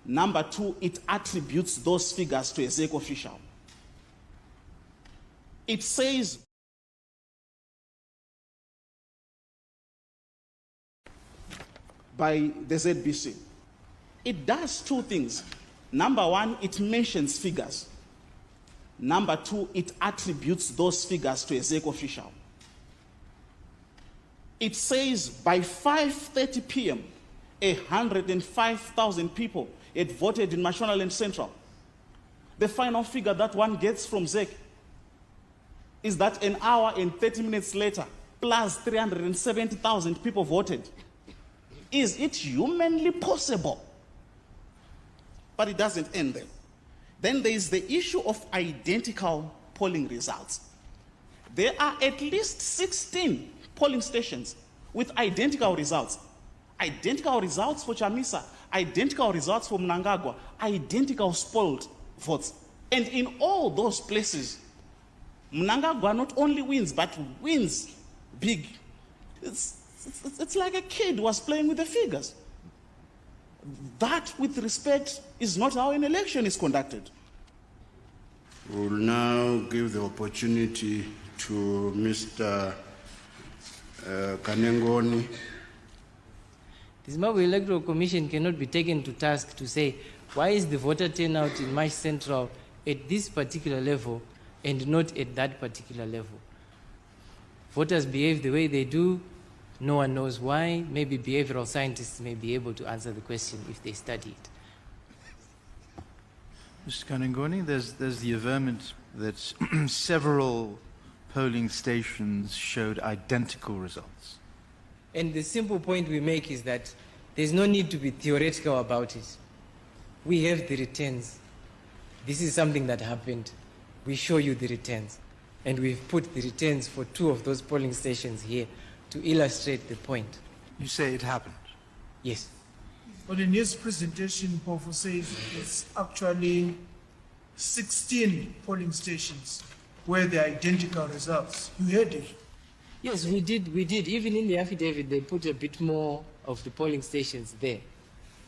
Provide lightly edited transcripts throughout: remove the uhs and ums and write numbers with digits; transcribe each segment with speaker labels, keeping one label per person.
Speaker 1: Number two, it attributes those figures to a Zec official. It says by the ZBC. It does two things. Number one, it mentions figures. Number two, it attributes those figures to a Zec official. It says by 5:30 p.m., 105,000 people had voted in Mashonaland Central. The final figure that one gets from Zec is that an hour and 30 minutes later, plus 370,000 people voted. Is it humanly possible? But it doesn't end there. Then there is the issue of identical polling results. There are at least 16 polling stations with identical results. Identical results for Chamisa, identical results for Mnangagwa, identical spoiled votes. And in all those places, Mnangagwa not only wins, but wins big. It's like a kid was playing with the figures. That, with respect, is not how an election is conducted.
Speaker 2: We'll now give the opportunity to Mr. Kanengoni.
Speaker 3: The Zimbabwe Electoral Commission cannot be taken to task to say, why is the voter turnout in Mash Central at this particular level and not at that particular level? Voters behave the way they do. No one knows why. Maybe behavioral scientists may be able to answer the question if they study it.
Speaker 4: Mr. Kanengoni, there's the averment that several polling stations showed identical results.
Speaker 3: And the simple point we make is that there's no need to be theoretical about it. We have the returns. This is something that happened. We show you the returns. And we've put the returns for 2 of those polling stations here to illustrate the point.
Speaker 4: You say it happened?
Speaker 3: Yes.
Speaker 5: But in his presentation, Pofo says it's actually 16 polling stations where the identical results. You heard it.
Speaker 3: Yes, we did. Even in the affidavit, they put a bit more of the polling stations there.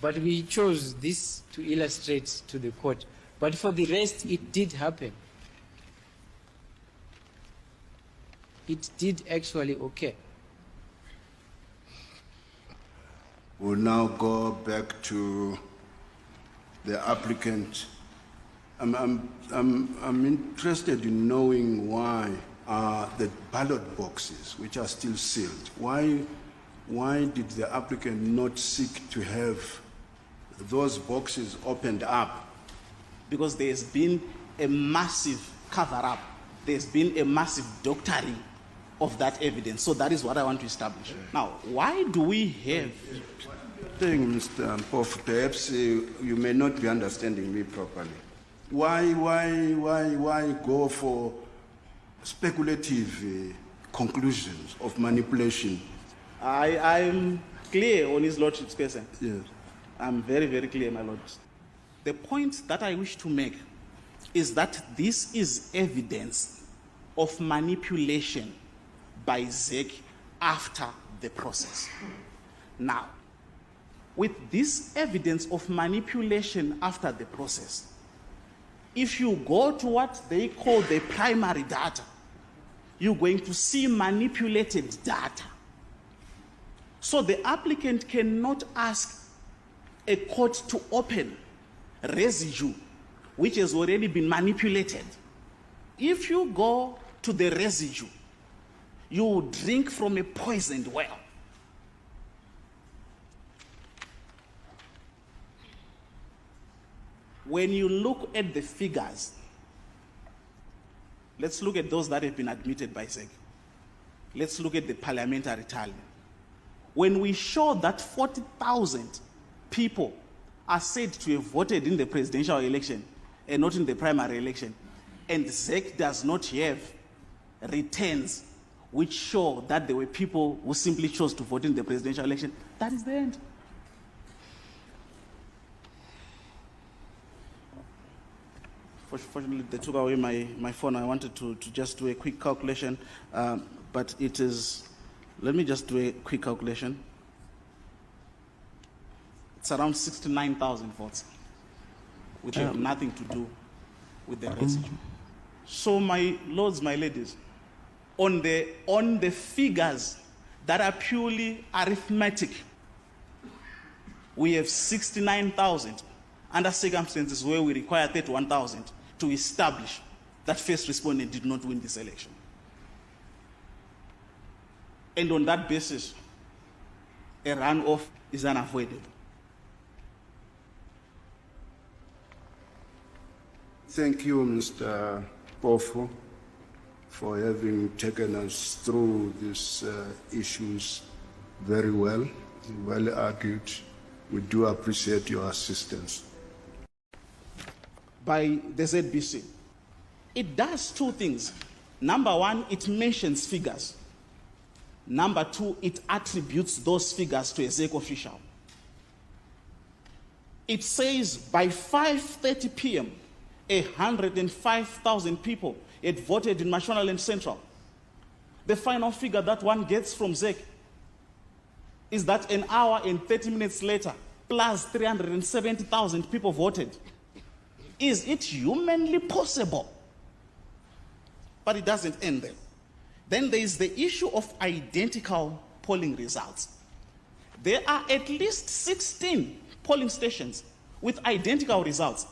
Speaker 3: But we chose this to illustrate to the court. But for the rest, it did happen. It did actually occur.
Speaker 2: We'll now go back to the applicant. I'm interested in knowing why the ballot boxes, which are still sealed, why did the applicant not seek to have those boxes opened up?
Speaker 1: Because there's been a massive cover-up. There's been a massive doctoring of that evidence. So that is what I want to establish. Now, why do we have...
Speaker 2: Mr. Mpofu, perhaps you may not be understanding me properly. Why go for speculative conclusions of manipulation?
Speaker 1: I'm clear on His Lordship's question.
Speaker 2: Yes.
Speaker 1: I'm very, very clear, my Lord. The point that I wish to make is that this is evidence of manipulation by Zec after the process. Now, with this evidence of manipulation after the process, if you go to what they call the primary data, you're going to see manipulated data. So the applicant cannot ask a court to open residue which has already been manipulated. If you go to the residue, you drink from a poisoned well. When you look at the figures, let's look at those that have been admitted by Zec. Let's look at the parliamentary tally. When we show that 40,000 people are said to have voted in the presidential election and not in the primary election, and Zec does not have returns which show that there were people who simply chose to vote in the presidential election, that is the end. Fortunately, they took away my phone. I wanted to just do a quick calculation, but it is, let me just do a quick calculation. It's around 69,000 votes. which have nothing to do with the residue. So, my lords, my ladies, on the figures that are purely arithmetic, we have 69,000 under circumstances where we require 31,000 to establish that first respondent did not win this election. And on that basis, a runoff is unavoidable.
Speaker 2: Thank you, Mr. Pofo, for having taken us through these issues very well, well argued. We do appreciate your assistance.
Speaker 1: By the ZBC, it does two things. Number one, it mentions figures. Number two, it attributes those figures to a Zec official. It says by 5:30 p.m., 105,000 people had voted in Mashonaland Central. The final figure that one gets from Zec is that an hour and 30 minutes later, plus 370,000 people voted. Is it humanly possible? But it doesn't end there. Then there is the issue of identical polling results. There are at least 16 polling stations with identical results.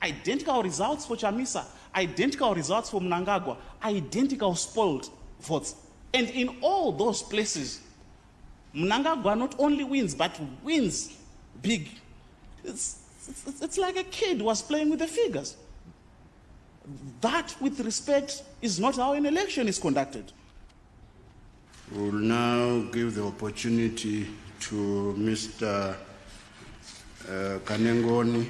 Speaker 1: Identical results for Chamisa, identical results for Mnangagwa, identical spoiled votes. And in all those places, Mnangagwa not only wins, but wins big. It's like a kid who was playing with the figures. That, with respect, is not how an election is conducted.
Speaker 2: We'll now give the opportunity to Mr. Kanengoni.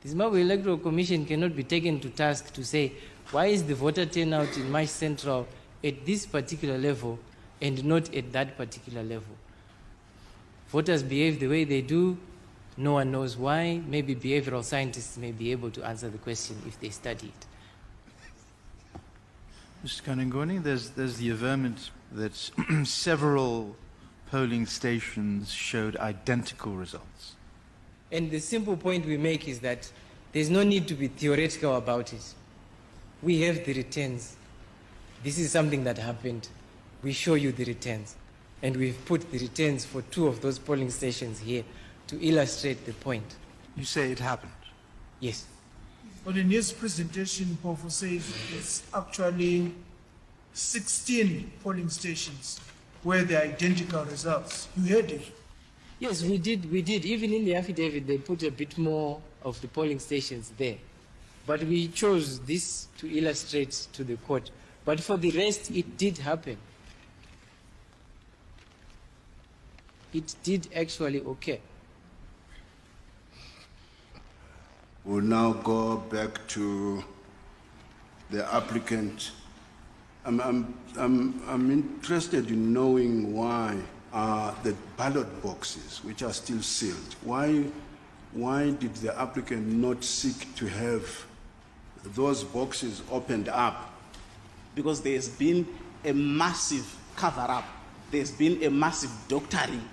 Speaker 3: The Zimbabwe Electoral Commission cannot be taken to task to say, why is the voter turnout in Mash Central at this particular level and not at that particular level? Voters behave the way they do. No one knows why. Maybe behavioral scientists may be able to answer the question if they study it.
Speaker 4: Mr. Kanengoni, there's the averment that several polling stations showed identical results.
Speaker 3: And the simple point we make is that there's no need to be theoretical about it. We have the returns. This is something that happened. We show you the returns. And we've put the returns for 2 of those polling stations here to illustrate the point.
Speaker 4: You say it happened?
Speaker 3: Yes.
Speaker 5: But in his presentation, Pofo says it's actually 16 polling stations where the identical results. You heard it.
Speaker 3: Yes, we did. Even in the affidavit, they put a bit more of the polling stations there. But we chose this to illustrate to the court. But for the rest, it did happen. It did actually occur.
Speaker 2: We'll now go back to the applicant. I'm interested in knowing why the ballot boxes, which are still sealed, why did the applicant not seek to have those boxes opened up?
Speaker 1: Because there's been a massive cover-up. There's been a massive doctoring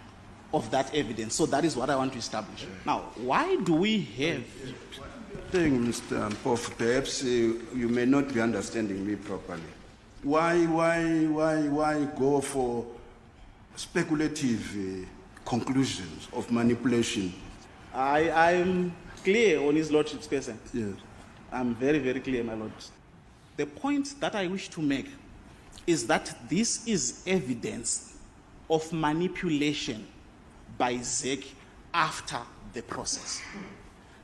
Speaker 1: of that evidence. So that is what I want to establish. Now, why do we have...
Speaker 2: Mr. Pof, perhaps you may not be understanding me properly. Why go for speculative conclusions of manipulation?
Speaker 1: I'm clear on His Lordship's question.
Speaker 2: Yes.
Speaker 1: I'm very, very clear, my Lord. The point that I wish to make is that this is evidence of manipulation by Zec after the process.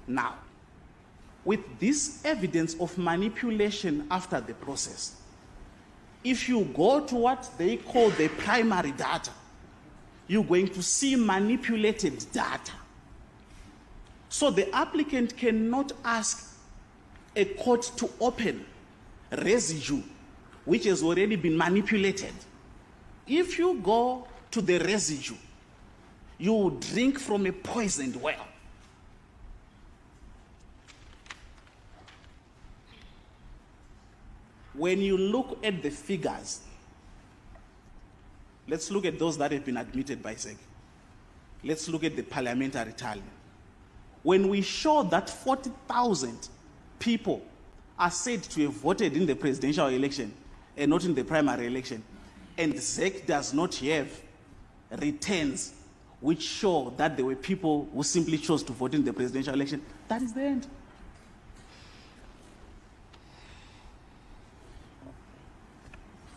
Speaker 1: Now, with this evidence of manipulation after the process, if you go to what they call the primary data, you're going to see manipulated data. So the applicant cannot ask a court to open residue which has already been manipulated. If you go to the residue, you will drink from a poisoned well. When you look at the figures, let's look at those that have been admitted by Zec. Let's look at the parliamentary tally. when we show that 40,000 people are said to have voted in the presidential election and not in the primary election, and Zec does not have returns which show that there were people who simply chose to vote in the presidential election, that is the end.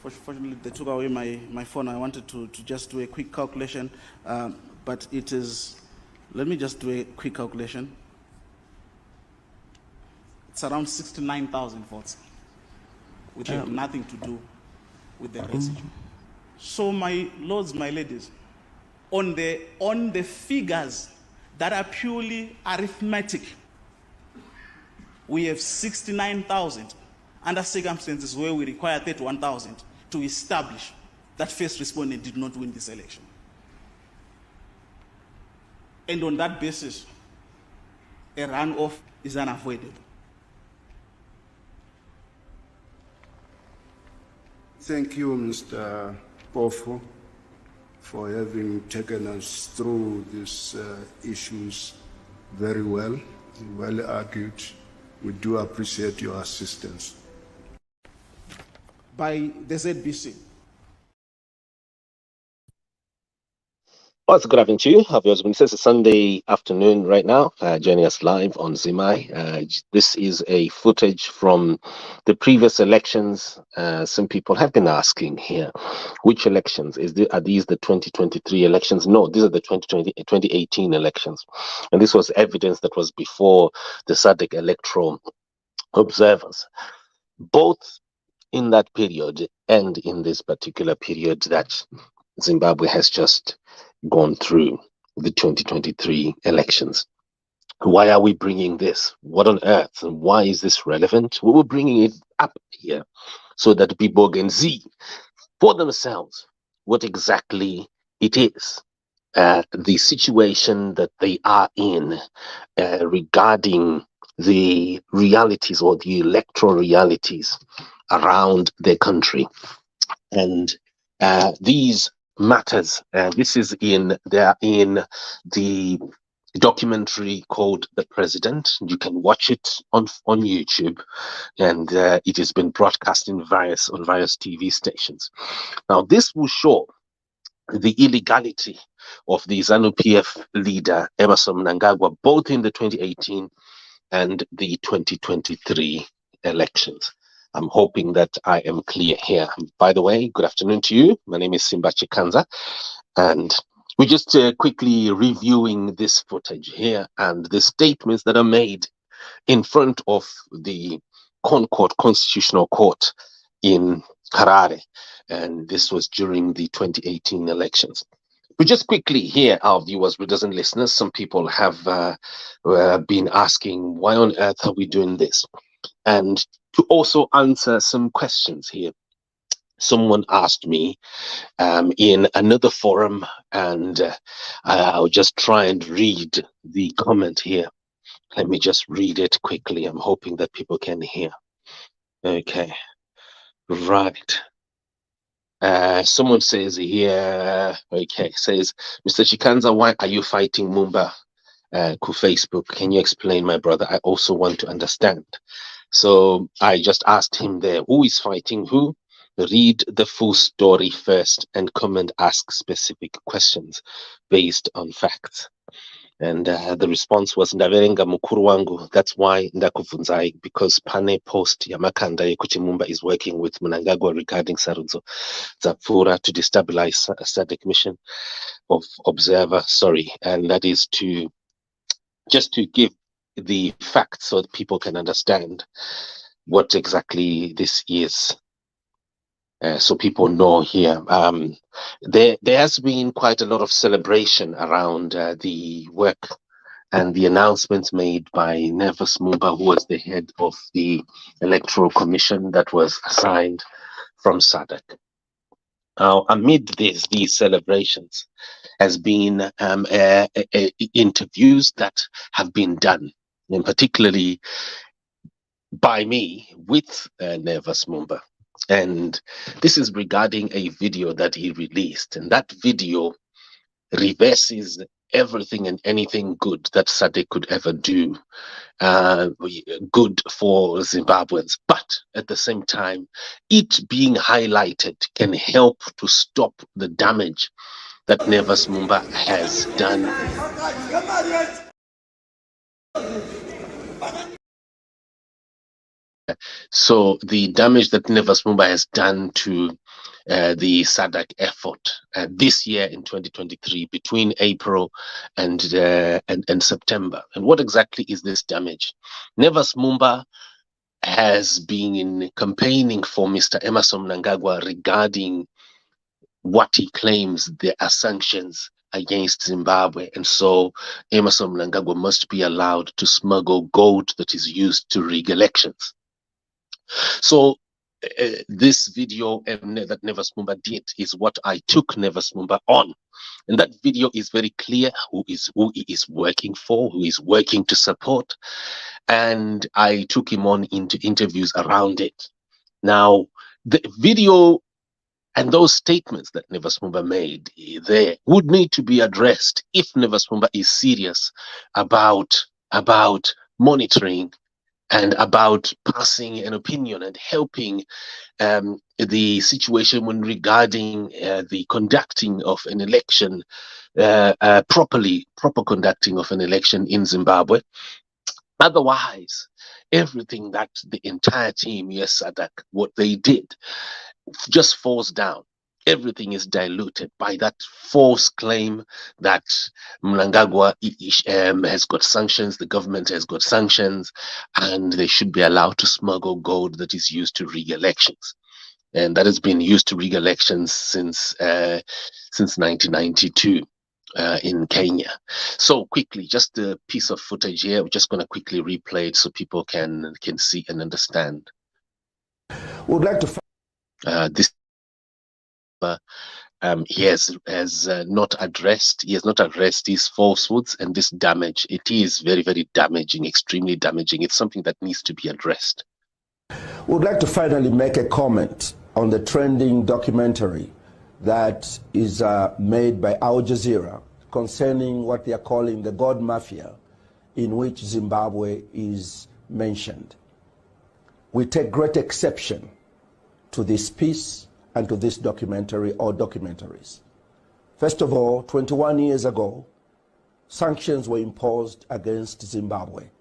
Speaker 1: Fortunately, they took away my phone. I wanted to just do a quick calculation, but it is, let me just do a quick calculation. It's around 69,000 votes, which have nothing to do with the residue. So my lords, my ladies, on the figures that are purely arithmetic, we have 69,000 under circumstances where we require 31,000 to establish that first respondent did not win this election. And on that basis, a runoff is unavoidable.
Speaker 2: Thank you, Mr. Pofo, for having taken us through these issues very well argued. We do appreciate your assistance.
Speaker 1: By the ZBC.
Speaker 6: Well, it's a good afternoon to you. It's a Sunday afternoon right now, joining us live on Zimai. This is a footage from the previous elections. Some people have been asking here, which elections? Are these the 2023 elections? No, these are the 2018 elections. And this was evidence that was before the Sadc electoral observers. Both in that period and in this particular period that Zimbabwe has just gone through, the 2023 elections. Why are we bringing this? What on earth? And why is this relevant? We were bringing it up here so that people can see for themselves what exactly it is, the situation that they are in regarding the realities or the electoral realities around their country. And these matters, this is in the documentary called The President. You can watch it on YouTube, and it has been broadcast on various TV stations. Now, this will show the illegality of the ZANU-PF leader Emmerson Mnangagwa, both in the 2018 and the 2023 elections. I'm hoping that I am clear here. By the way, good afternoon to you. My name is Simba Chikanza, and we're just quickly reviewing this footage here and the statements that are made in front of the Concord Constitutional Court in Harare, and this was during the 2018 elections. We just quickly hear our viewers, readers, and listeners. Some people have been asking, why on earth are we doing this? And to also answer some questions here. Someone asked me in another forum, and I'll just try and read the comment here. Let me just read it quickly. I'm hoping that people can hear. Okay, right. Someone says here, says, Mr. Chikanza, why are you fighting Mumba ku Facebook? Can you explain, my brother? I also want to understand. So I just asked him there, who is fighting who? Read the full story first and come and ask specific questions based on facts. And the response was, Ndaverenga mukuru wangu. That's why ndakuvunzai, because pane post yamakanda yekuti Mumba is working with Mnangagwa regarding Sarudzo Zapfura to destabilize a Sadc mission of observer. Sorry, and that is to just to give the facts so that people can understand what exactly this is, so people know here. There has been quite a lot of celebration around the work and the announcements made by Nas Mumba, who was the head of the Electoral Commission that was assigned from Sadc. Now, amid these celebrations has been interviews that have been done, and particularly by me with Nas Mumba. And this is regarding a video that he released. And that video reverses everything and anything good that Sadc could ever do, good for Zimbabweans. But at the same time, it being highlighted can help to stop the damage that Nas Mumba has done. So the damage that Nas Mumba has done to the Sadc effort this year in 2023 between April and September. And what exactly is this damage? Nas Mumba has been campaigning for Mr. Emmerson Mnangagwa regarding what he claims there are sanctions against Zimbabwe. And so Emmerson Mnangagwa must be allowed to smuggle gold that is used to rig elections. So this video that Nas Mumba did is what I took Nas Mumba on. And that video is very clear who he is working for, who is working to support. And I took him on into interviews around it. Now, the video and those statements that Nas Mumba made there would need to be addressed if Nas Mumba is serious about monitoring and about passing an opinion and helping the situation when regarding the conducting of an election, proper conducting of an election in Zimbabwe. Otherwise, everything that the entire team, yes, Sadc, what they did, just falls down. Everything is diluted by that false claim that Mnangagwa has got sanctions, the government has got sanctions, and they should be allowed to smuggle gold that is used to rig elections. And that has been used to rig elections since 1992 in Kenya. So quickly, just a piece of footage here. We're just going to quickly replay it so people can see and understand.
Speaker 7: Would like to.
Speaker 6: This. He has not addressed his falsehoods and this damage. It is very, very damaging, extremely damaging. It's something that needs to be addressed.
Speaker 7: Would like to finally make a comment on the trending documentary that is made by Al Jazeera concerning what they are calling the God Mafia, in which Zimbabwe is mentioned. We take great exception to this piece and to this documentary or documentaries. First of all, 21 years ago, sanctions were imposed against Zimbabwe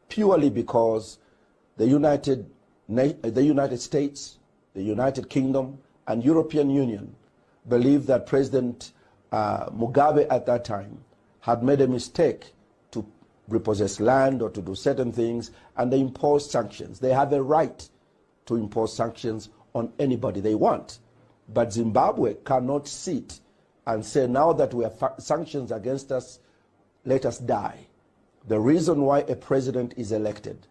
Speaker 7: purely because the United States, the United Kingdom, and European Union believed that President Mugabe at that time had made a mistake to repossess land or to do certain things, and they imposed sanctions. They have a right to impose sanctions on anybody they want. But Zimbabwe cannot sit and say, now that we have sanctions against us, let us die. The reason why a president is elected,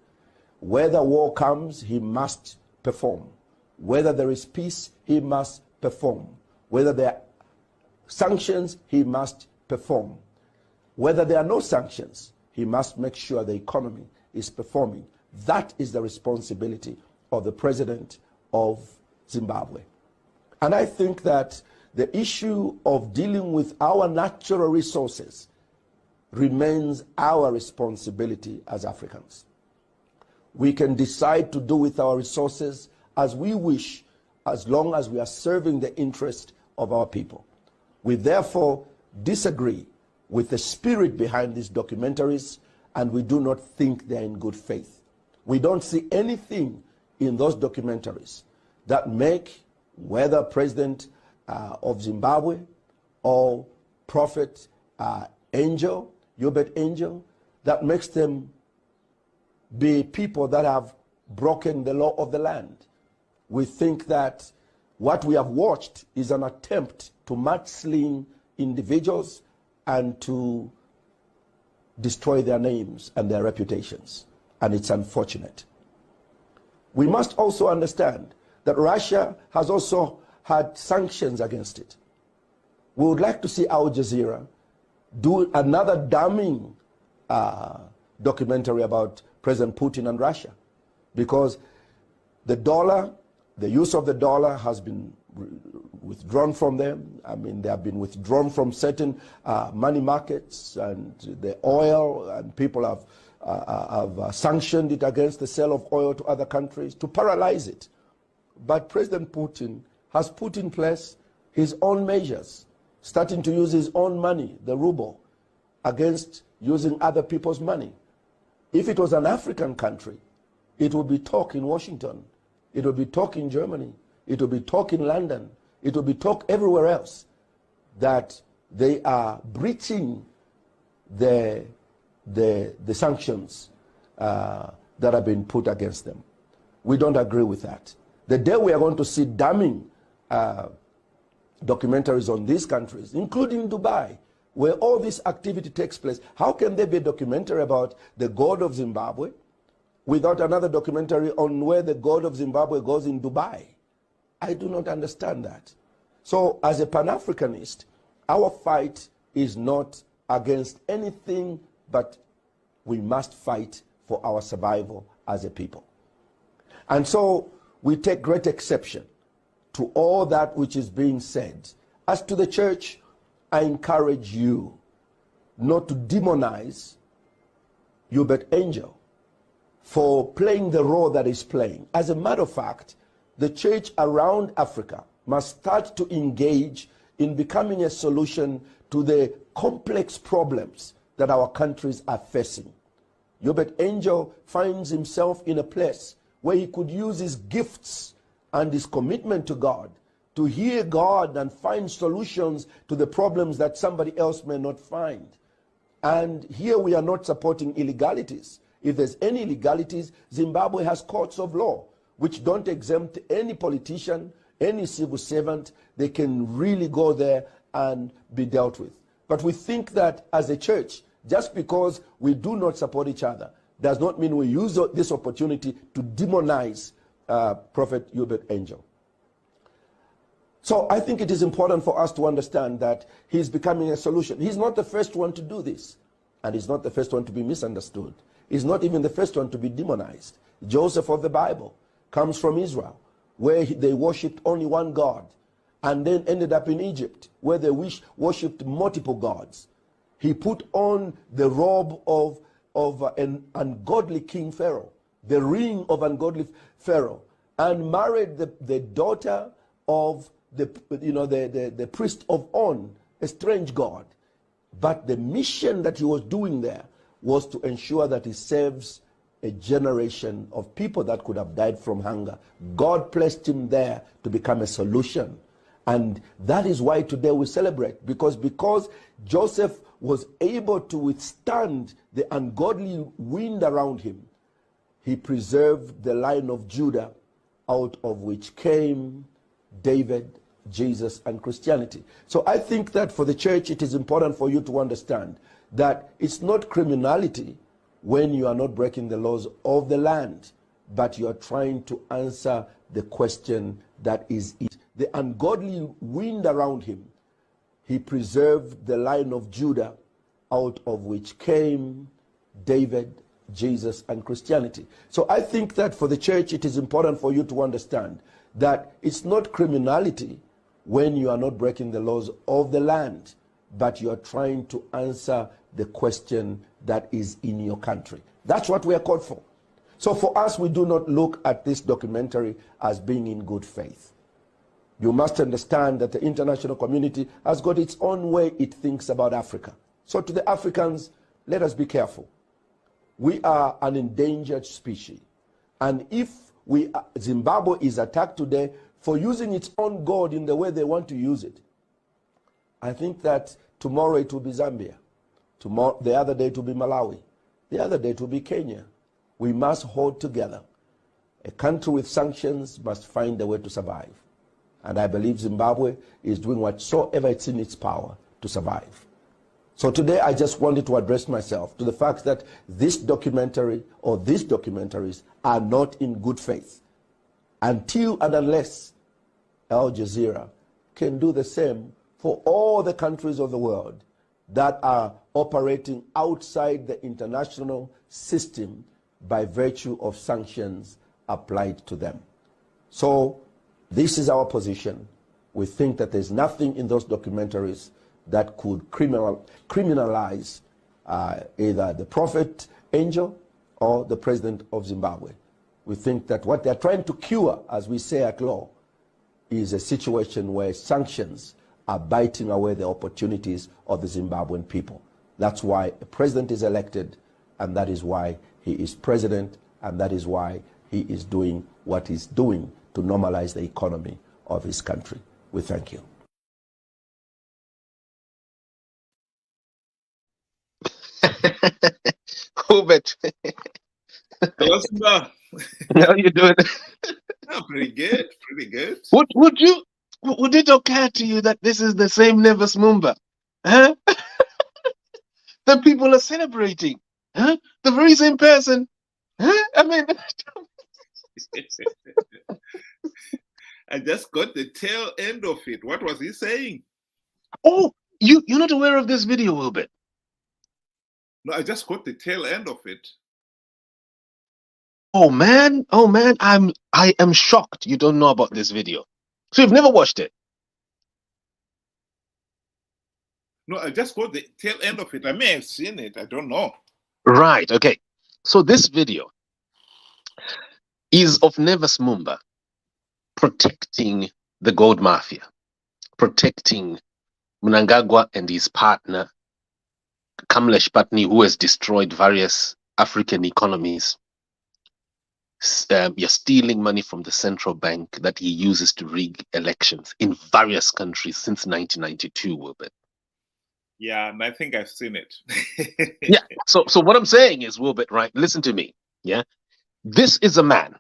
Speaker 7: whether war comes, he must perform. Whether there is peace, he must perform. Whether there are sanctions, he must perform. Whether there are no sanctions, he must make sure the economy is performing. That is the responsibility of the president of Zimbabwe. And I think that the issue of dealing with our natural resources remains our responsibility as Africans. We can decide to do with our resources as we wish, as long as we are serving the interest of our people. We therefore disagree with the spirit behind these documentaries, and we do not think they're in good faith. We don't see anything in those documentaries that make whether President of Zimbabwe or Prophet Angel, Hubert Angel, that makes them be people that have broken the law of the land. We think that what we have watched is an attempt to mudslinging individuals and to destroy their names and their reputations. And it's unfortunate. We must also understand that Russia has also had sanctions against it. We would like to see Al Jazeera do another damning documentary about President Putin and Russia, because the dollar, the use of the dollar has been withdrawn from them. I mean, they have been withdrawn from certain money markets and the oil, and people have sanctioned it against the sale of oil to other countries to paralyze it. But President Putin has put in place his own measures, starting to use his own money, the ruble, against using other people's money. If it was an African country, it would be talk in Washington, it would be talk in Germany, it would be talk in London, it would be talk everywhere else that they are breaching the sanctions that have been put against them. We don't agree with that. The day we are going to see damning documentaries on these countries, including Dubai, where all this activity takes place, how can there be a documentary about the God of Zimbabwe without another documentary on where the God of Zimbabwe goes in Dubai? I do not understand that. So as a Pan-Africanist, our fight is not against anything, but we must fight for our survival as a people. And so we take great exception to all that which is being said. As to the church, I encourage you not to demonize Hubert Angel for playing the role that he's playing. As a matter of fact, the church around Africa must start to engage in becoming a solution to the complex problems that our countries are facing. Hubert Angel finds himself in a place where he could use his gifts and his commitment to God to hear God and find solutions to the problems that somebody else may not find. And here we are not supporting illegalities. If there's any illegalities, Zimbabwe has courts of law which don't exempt any politician, any civil servant. They can really go there and be dealt with. But we think that as a church, just because we do not support each other does not mean we use this opportunity to demonize Prophet Hubert Angel. So I think it is important for us to understand that he's becoming a solution. He's not the first one to do this, and he's not the first one to be misunderstood. He's not even the first one to be demonized. Joseph of the Bible comes from Israel, where they worshipped only one God, and then ended up in Egypt, where they worshipped multiple gods. He put on the robe of an ungodly king Pharaoh, the ring of ungodly Pharaoh, and married the daughter of the priest of On, a strange god. But the mission that he was doing there was to ensure that he saves a generation of people that could have died from hunger. God placed him there to become a solution. And that is why today we celebrate, because Joseph was able to withstand the ungodly wind around him, he preserved the line of Judah, out of which came David, Jesus, and Christianity. So I think that for the church, it is important for you to understand that it's not criminality when you are not breaking the laws of the land, but you are trying to answer the question that is it. The ungodly wind around him, he preserved the line of Judah, out of which came David, Jesus, and Christianity. So I think that for the church, it is important for you to understand that it's not criminality when you are not breaking the laws of the land, but you are trying to answer the question that is in your country. That's what we are called for. So for us, we do not look at this documentary as being in good faith. You must understand that the international community has got its own way it thinks about Africa. So to the Africans, let us be careful. We are an endangered species. And if Zimbabwe is attacked today for using its own God in the way they want to use it, I think that tomorrow it will be Zambia. Tomorrow, the other day it will be Malawi. The other day it will be Kenya. We must hold together. A country with sanctions must find a way to survive. And I believe Zimbabwe is doing whatsoever it's in its power to survive. So today I just wanted to address myself to the fact that this documentary or these documentaries are not in good faith until and unless Al Jazeera can do the same for all the countries of the world that are operating outside the international system by virtue of sanctions applied to them. So this is our position. We think that there's nothing in those documentaries that could criminalize either the prophet angel or the president of Zimbabwe. We think that what they're trying to cure, as we say at law, is a situation where sanctions are biting away the opportunities of the Zimbabwean people. That's why a president is elected, and that is why he is president, and that is why he is doing what he's doing to normalize the economy of his country. We thank you.
Speaker 6: Hubert,
Speaker 8: Hello, Simba.
Speaker 6: how you doing?
Speaker 8: Oh, pretty good, pretty good.
Speaker 6: Would it occur to you that this is the same Nas Mumba? Huh? The people are celebrating. Huh? The very same person. Huh? I mean,
Speaker 8: I just got the tail end of it. What was he saying?
Speaker 6: oh, you're not aware of this video, Wilbert?
Speaker 8: No, I just got the tail end of it.
Speaker 6: Oh man, I am shocked you don't know about this video. So you've never watched it?
Speaker 8: No, I just got the tail end of it. I may have seen it. I don't know.
Speaker 6: Right, okay. So this video is of Nas Mumba protecting the gold mafia, protecting Mnangagwa and his partner, Kamlesh Patni, who has destroyed various African economies. You're stealing money from the central bank that he uses to rig elections in various countries since 1992, Wilbert.
Speaker 8: Yeah, and I think I've seen it.
Speaker 6: Yeah. So what I'm saying is, Wilbert, right? Listen to me. Yeah. This is a man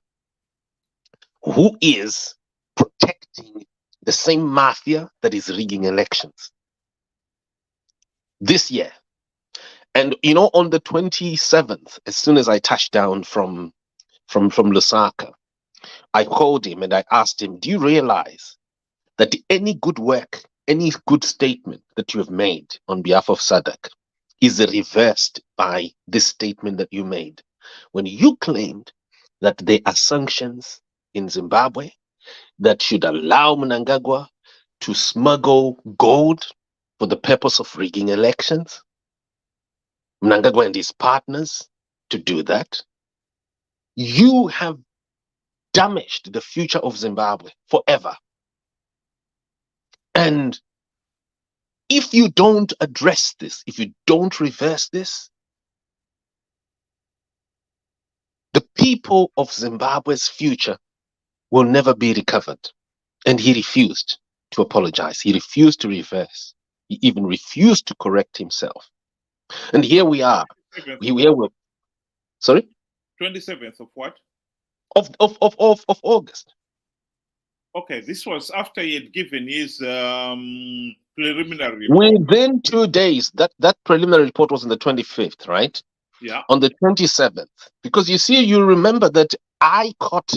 Speaker 6: who is protecting the same mafia that is rigging elections this year. And on the 27th, as soon as I touched down from Lusaka, I called him and I asked him, do you realize that any good work, any good statement that you have made on behalf of Sadc is reversed by this statement that you made when you claimed that there are sanctions in Zimbabwe that should allow Mnangagwa to smuggle gold for the purpose of rigging elections? Mnangagwa and his partners to do that. You have damaged the future of Zimbabwe forever. And if you don't address this, if you don't reverse this, the people of Zimbabwe's future will never be recovered. And he refused to apologize. He refused to reverse. He even refused to correct himself. And here we are. Sorry?
Speaker 8: 27th of what?
Speaker 6: Of August.
Speaker 8: Okay, this was after he had given his preliminary report.
Speaker 6: Within 2 days, that preliminary report was on the 25th, right?
Speaker 8: Yeah.
Speaker 6: On the 27th. Because you remember that I caught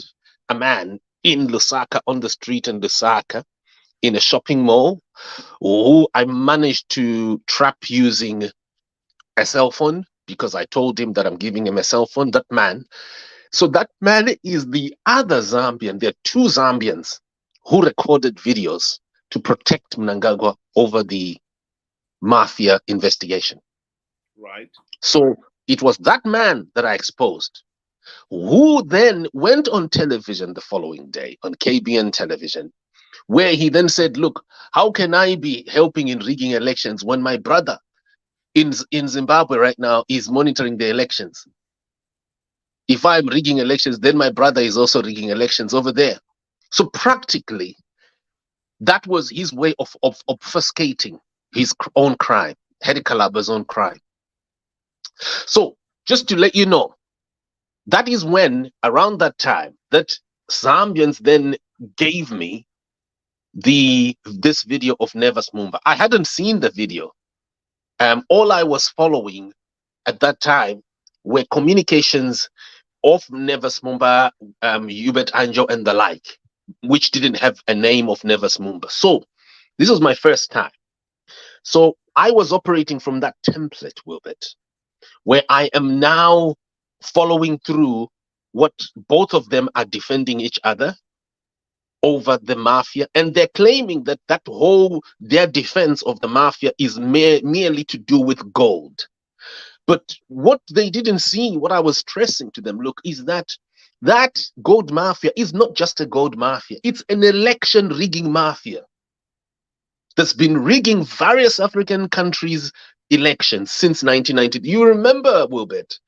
Speaker 6: a man in Lusaka, on the street in Lusaka, in a shopping mall, who I managed to trap using a cell phone, because I told him that I'm giving him a cell phone, that man. So that man is the other Zambian. There are two Zambians who recorded videos to protect Mnangagwa over the mafia investigation.
Speaker 8: Right.
Speaker 6: So it was that man that I exposed, who then went on television the following day, on KBN television, where he then said, look, how can I be helping in rigging elections when my brother in Zimbabwe right now is monitoring the elections? If I'm rigging elections, then my brother is also rigging elections over there. So practically, that was his way of obfuscating his own crime, Hedi Kalaba's own crime. So just to let you know, that is when, around that time, that Zambians then gave me this video of Nas Mumba. I hadn't seen the video. All I was following at that time were communications of Nas Mumba, Hubert Anjo, and the like, which didn't have a name of Nas Mumba. So this was my first time. So I was operating from that template, Wilbert, where I am now following through what both of them are defending each other. over the mafia, and they're claiming that their defense of the mafia is merely to do with gold. But what they didn't see, what I was stressing to them, look, is that gold mafia is not just a gold mafia. It's an election rigging mafia that's been rigging various African countries' elections since 1990. You remember, Wilbert,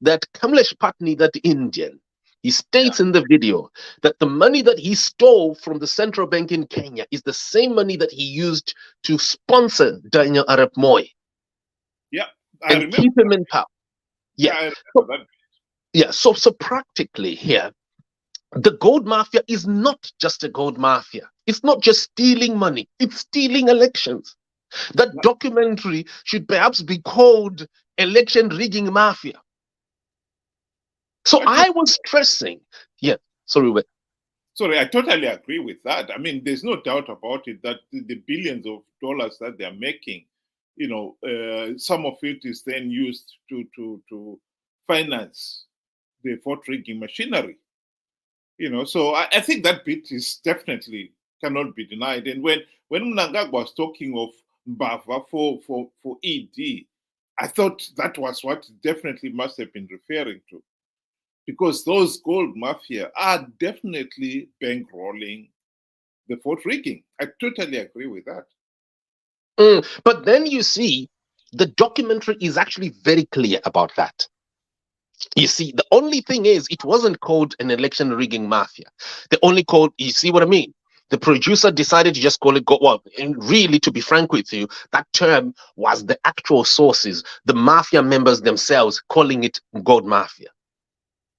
Speaker 6: that Kamlesh Patni, that Indian, he states in the video that the money that he stole from the central bank in Kenya is the same money that he used to sponsor Daniel Arap Moi.
Speaker 8: Yeah,
Speaker 6: and keep him in power. Yeah. So practically here, the gold mafia is not just a gold mafia. It's not just stealing money. It's stealing elections. That documentary should perhaps be called Election Rigging Mafia. So I was stressing. Yeah. Sorry, wait.
Speaker 8: Sorry, I totally agree with that. I mean, there's no doubt about it that the billions of dollars that they're making, some of it is then used to finance the vote rigging machinery. So I think that bit is definitely cannot be denied. And when Mnangagwa was talking of Mbava for ED, I thought that was what definitely must have been referring to. Because those gold mafia are definitely bankrolling the vote rigging. I totally agree with that.
Speaker 6: But then you see, the documentary is actually very clear about that. You see, the only thing is, it wasn't called an election rigging mafia. You see what I mean? The producer decided to just call it gold. Well, and really, to be frank with you, that term was the actual sources, the mafia members themselves calling it gold mafia.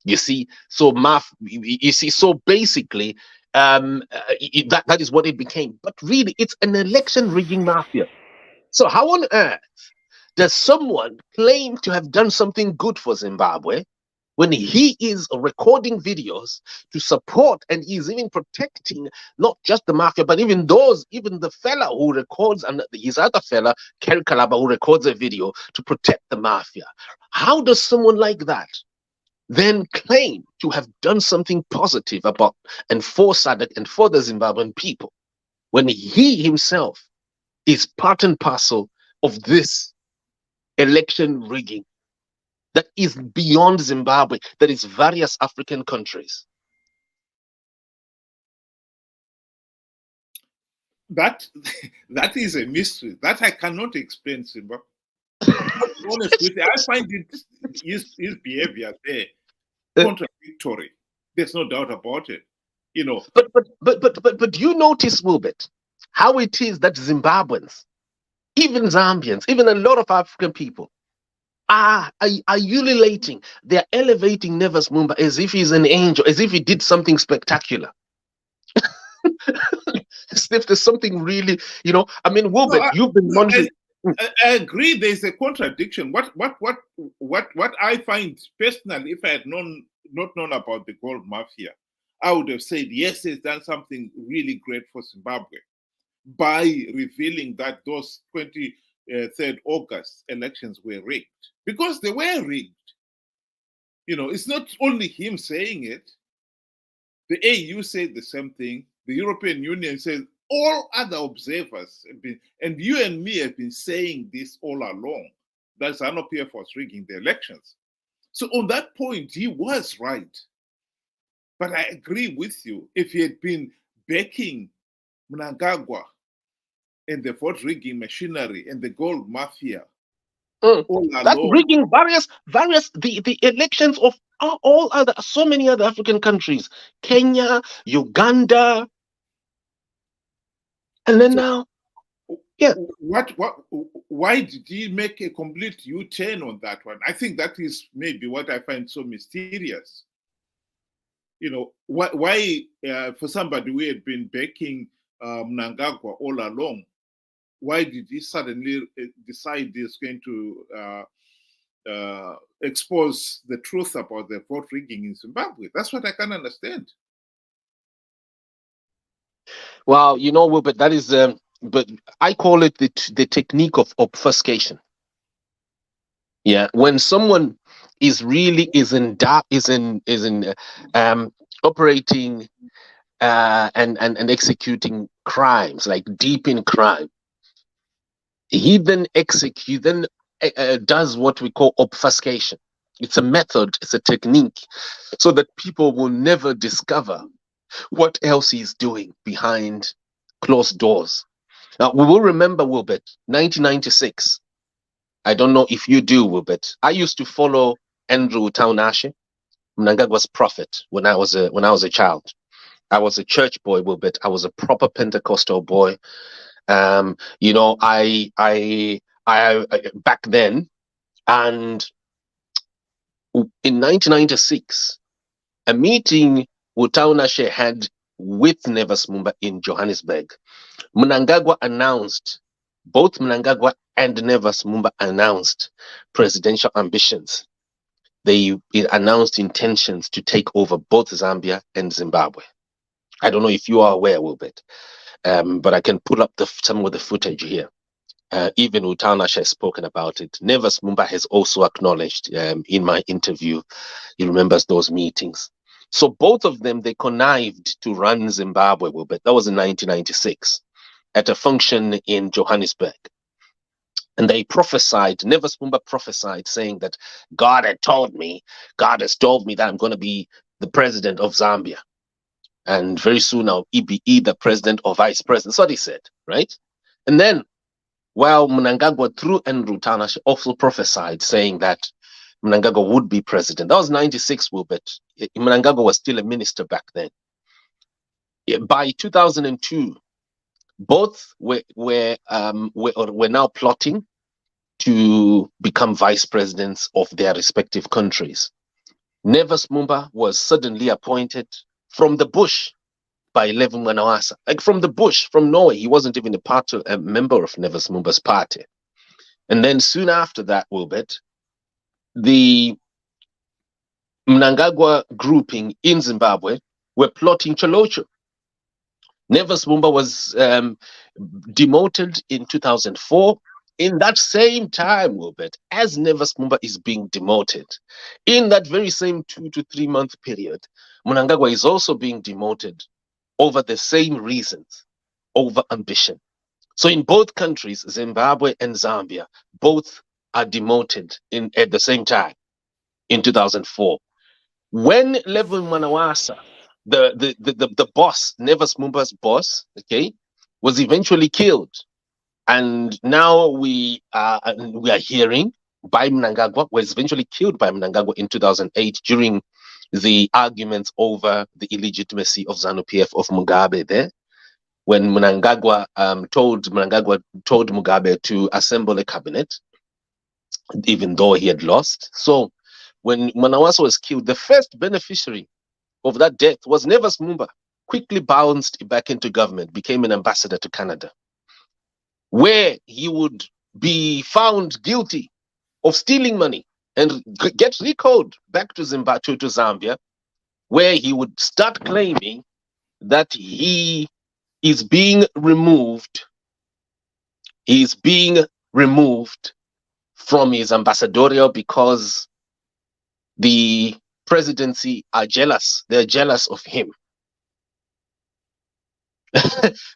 Speaker 6: You see, so basically, that is what it became. But really, it's an election rigging mafia. So how on earth does someone claim to have done something good for Zimbabwe when he is recording videos to support, and he's even protecting not just the mafia, but even the fella who records, and his other fella, Kerry Kalaba, who records a video to protect the mafia? How does someone like that then claim to have done something positive about and for Sadc and for the Zimbabwean people when he himself is part and parcel of this election rigging that is beyond Zimbabwe, that is various African countries?
Speaker 8: That is a mystery that I cannot explain, Simba. Honest with you, I find his behavior there contradictory. There's no doubt about it.
Speaker 6: But do you notice, Wilbert, how it is that Zimbabweans, even Zambians, even a lot of African people are ululating, they're elevating Nas Mumba as if he's an angel, as if he did something spectacular. As if there's something really, I mean, Wilbert, you've been monitoring.
Speaker 8: I agree. There's a contradiction. What I find personally, if I had not known about the gold mafia, I would have said yes, it's done something really great for Zimbabwe by revealing that those 23rd August elections were rigged, because they were rigged. It's not only him saying it. The AU said the same thing. The European Union says. All other observers have been, and you and me have been saying this all along, that ZANU-PF was rigging the elections. So on that point, he was right. But I agree with you. If he had been backing Mnangagwa and the vote rigging machinery and the gold mafia,
Speaker 6: that rigging various the elections of so many other African countries, Kenya, Uganda. And then now, yeah.
Speaker 8: Why did he make a complete U-turn on that one? I think that is maybe what I find so mysterious. Why for somebody who had been backing Mnangagwa all along, why did he suddenly decide he's going to expose the truth about the vote rigging in Zimbabwe? That's what I can't understand.
Speaker 6: Well, Wilbert, that is, but I call it the technique of obfuscation. Yeah, when someone is really operating and executing crimes, like deep in crime. He then does what we call obfuscation. It's a method, it's a technique, so that people will never discover what else he's doing behind closed doors. Now, we will remember, Wilbert, 1996. I don't know if you do, Wilbert. I used to follow Andrew Taunashe, Mnangagwa'S prophet, when I was a child. I was a church boy, Wilbert. I was a proper Pentecostal boy. You know, I back then, and in 1996, a meeting Taunashe had with Nas Mumba in Johannesburg. Mnangagwa announced, both Mnangagwa and Nas Mumba announced presidential ambitions. They announced intentions to take over both Zambia and Zimbabwe. I don't know if you are aware, Wilbert, but I can pull up some of the footage here. Even Taunashe has spoken about it. Nas Mumba has also acknowledged in my interview, he remembers those meetings. So both of them, they connived to run Zimbabwe, Wilbert. That was in 1996 at a function in Johannesburg. And they prophesied, Nas Mumba prophesied, saying that God has told me that I'm going to be the president of Zambia. And very soon I'll be either president or vice president. That's what he said, right? And then, while Mnangagwa, through Andrew Taunashe, also prophesied, saying that Mnangagwa would be president. That was 96, Wilbert. Mnangagwa was still a minister back then. By 2002, both were now plotting to become vice presidents of their respective countries. Nas Mumba was suddenly appointed from the bush by Mnangagwa, like from the bush, from Norway. He wasn't even a member of Nas Mumba's party. And then soon after that, Wilbert, the Mnangagwa grouping in Zimbabwe were plotting Cholocho. Nas Mumba was demoted in 2004. In that same time, Wilbert, as Nas Mumba is being demoted, in that very same 2 to 3 month period, Mnangagwa is also being demoted over the same reasons, over ambition. So in both countries, Zimbabwe and Zambia, both are demoted at the same time in 2004. When Mnangagwa, the boss, Nas Mumba's boss, okay, was eventually killed. And now we are hearing by Mnangagwa, was eventually killed by Mnangagwa in 2008 during the arguments over the illegitimacy of ZANU-PF of Mugabe there, when Mnangagwa told Mugabe to assemble a cabinet, even though he had lost. So when Mnangagwa was killed, the first beneficiary of that death was Nas Mumba, quickly bounced back into government, became an ambassador to Canada, where he would be found guilty of stealing money and get recalled back to Zimbabwe, to Zambia, where he would start claiming that he is being removed. He's being removed from his ambassadorial because the presidency are jealous. They're jealous of him.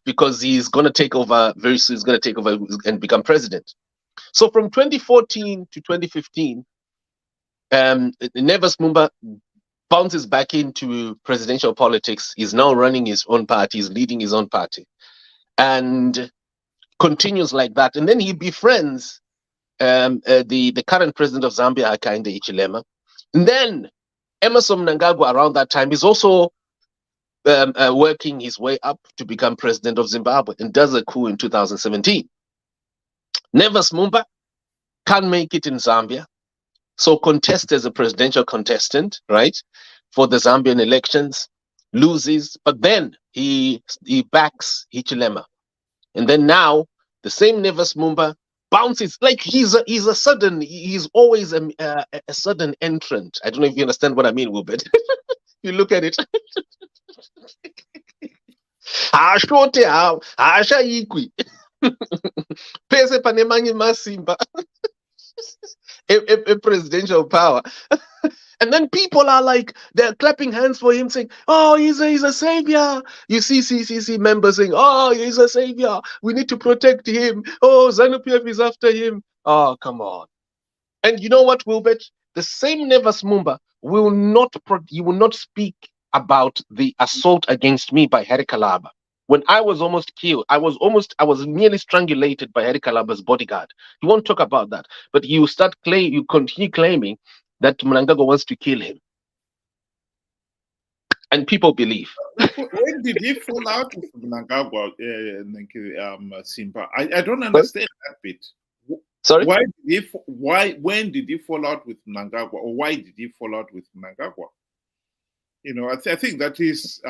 Speaker 6: Because he's going to take over very soon. He's going to take over and become president. So from 2014 to 2015, Nas Mumba bounces back into presidential politics. He's now running his own party. He's leading his own party, and continues like that. And then he befriends the current president of Zambia, Hakainde Hichilema. And then Emmerson Mnangagwa around that time is also working his way up to become president of Zimbabwe, and does a coup in 2017. Nas Mumba can't make it in Zambia, so contests as a presidential contestant, right, for the Zambian elections, loses, but then he backs Hichilema. And then now the same Nas Mumba bounces, like he's always a sudden entrant. I don't know if you understand what I mean, Wilbert. You look at it. Pese panemangi masimba. A presidential power. And then people are like, they're clapping hands for him, saying, "Oh, he's a savior." You see CCC members saying, "Oh, he's a savior. We need to protect him. Oh, ZANU-PF is after him." Oh, come on. And you know what, Wilbert? The same Nas Mumba will not he will not speak about the assault against me by Harry Kalaba. When I was almost killed, I was nearly strangulated by Harry Kalaba's bodyguard. He won't talk about that. But you continue claiming that Mnangagwa wants to kill him. And people believe.
Speaker 8: When did he fall out with Mnangagwa, Simba? I don't understand that bit.
Speaker 6: Sorry?
Speaker 8: When did he fall out with Mnangagwa, or why did he fall out with Mnangagwa? You know, I think that is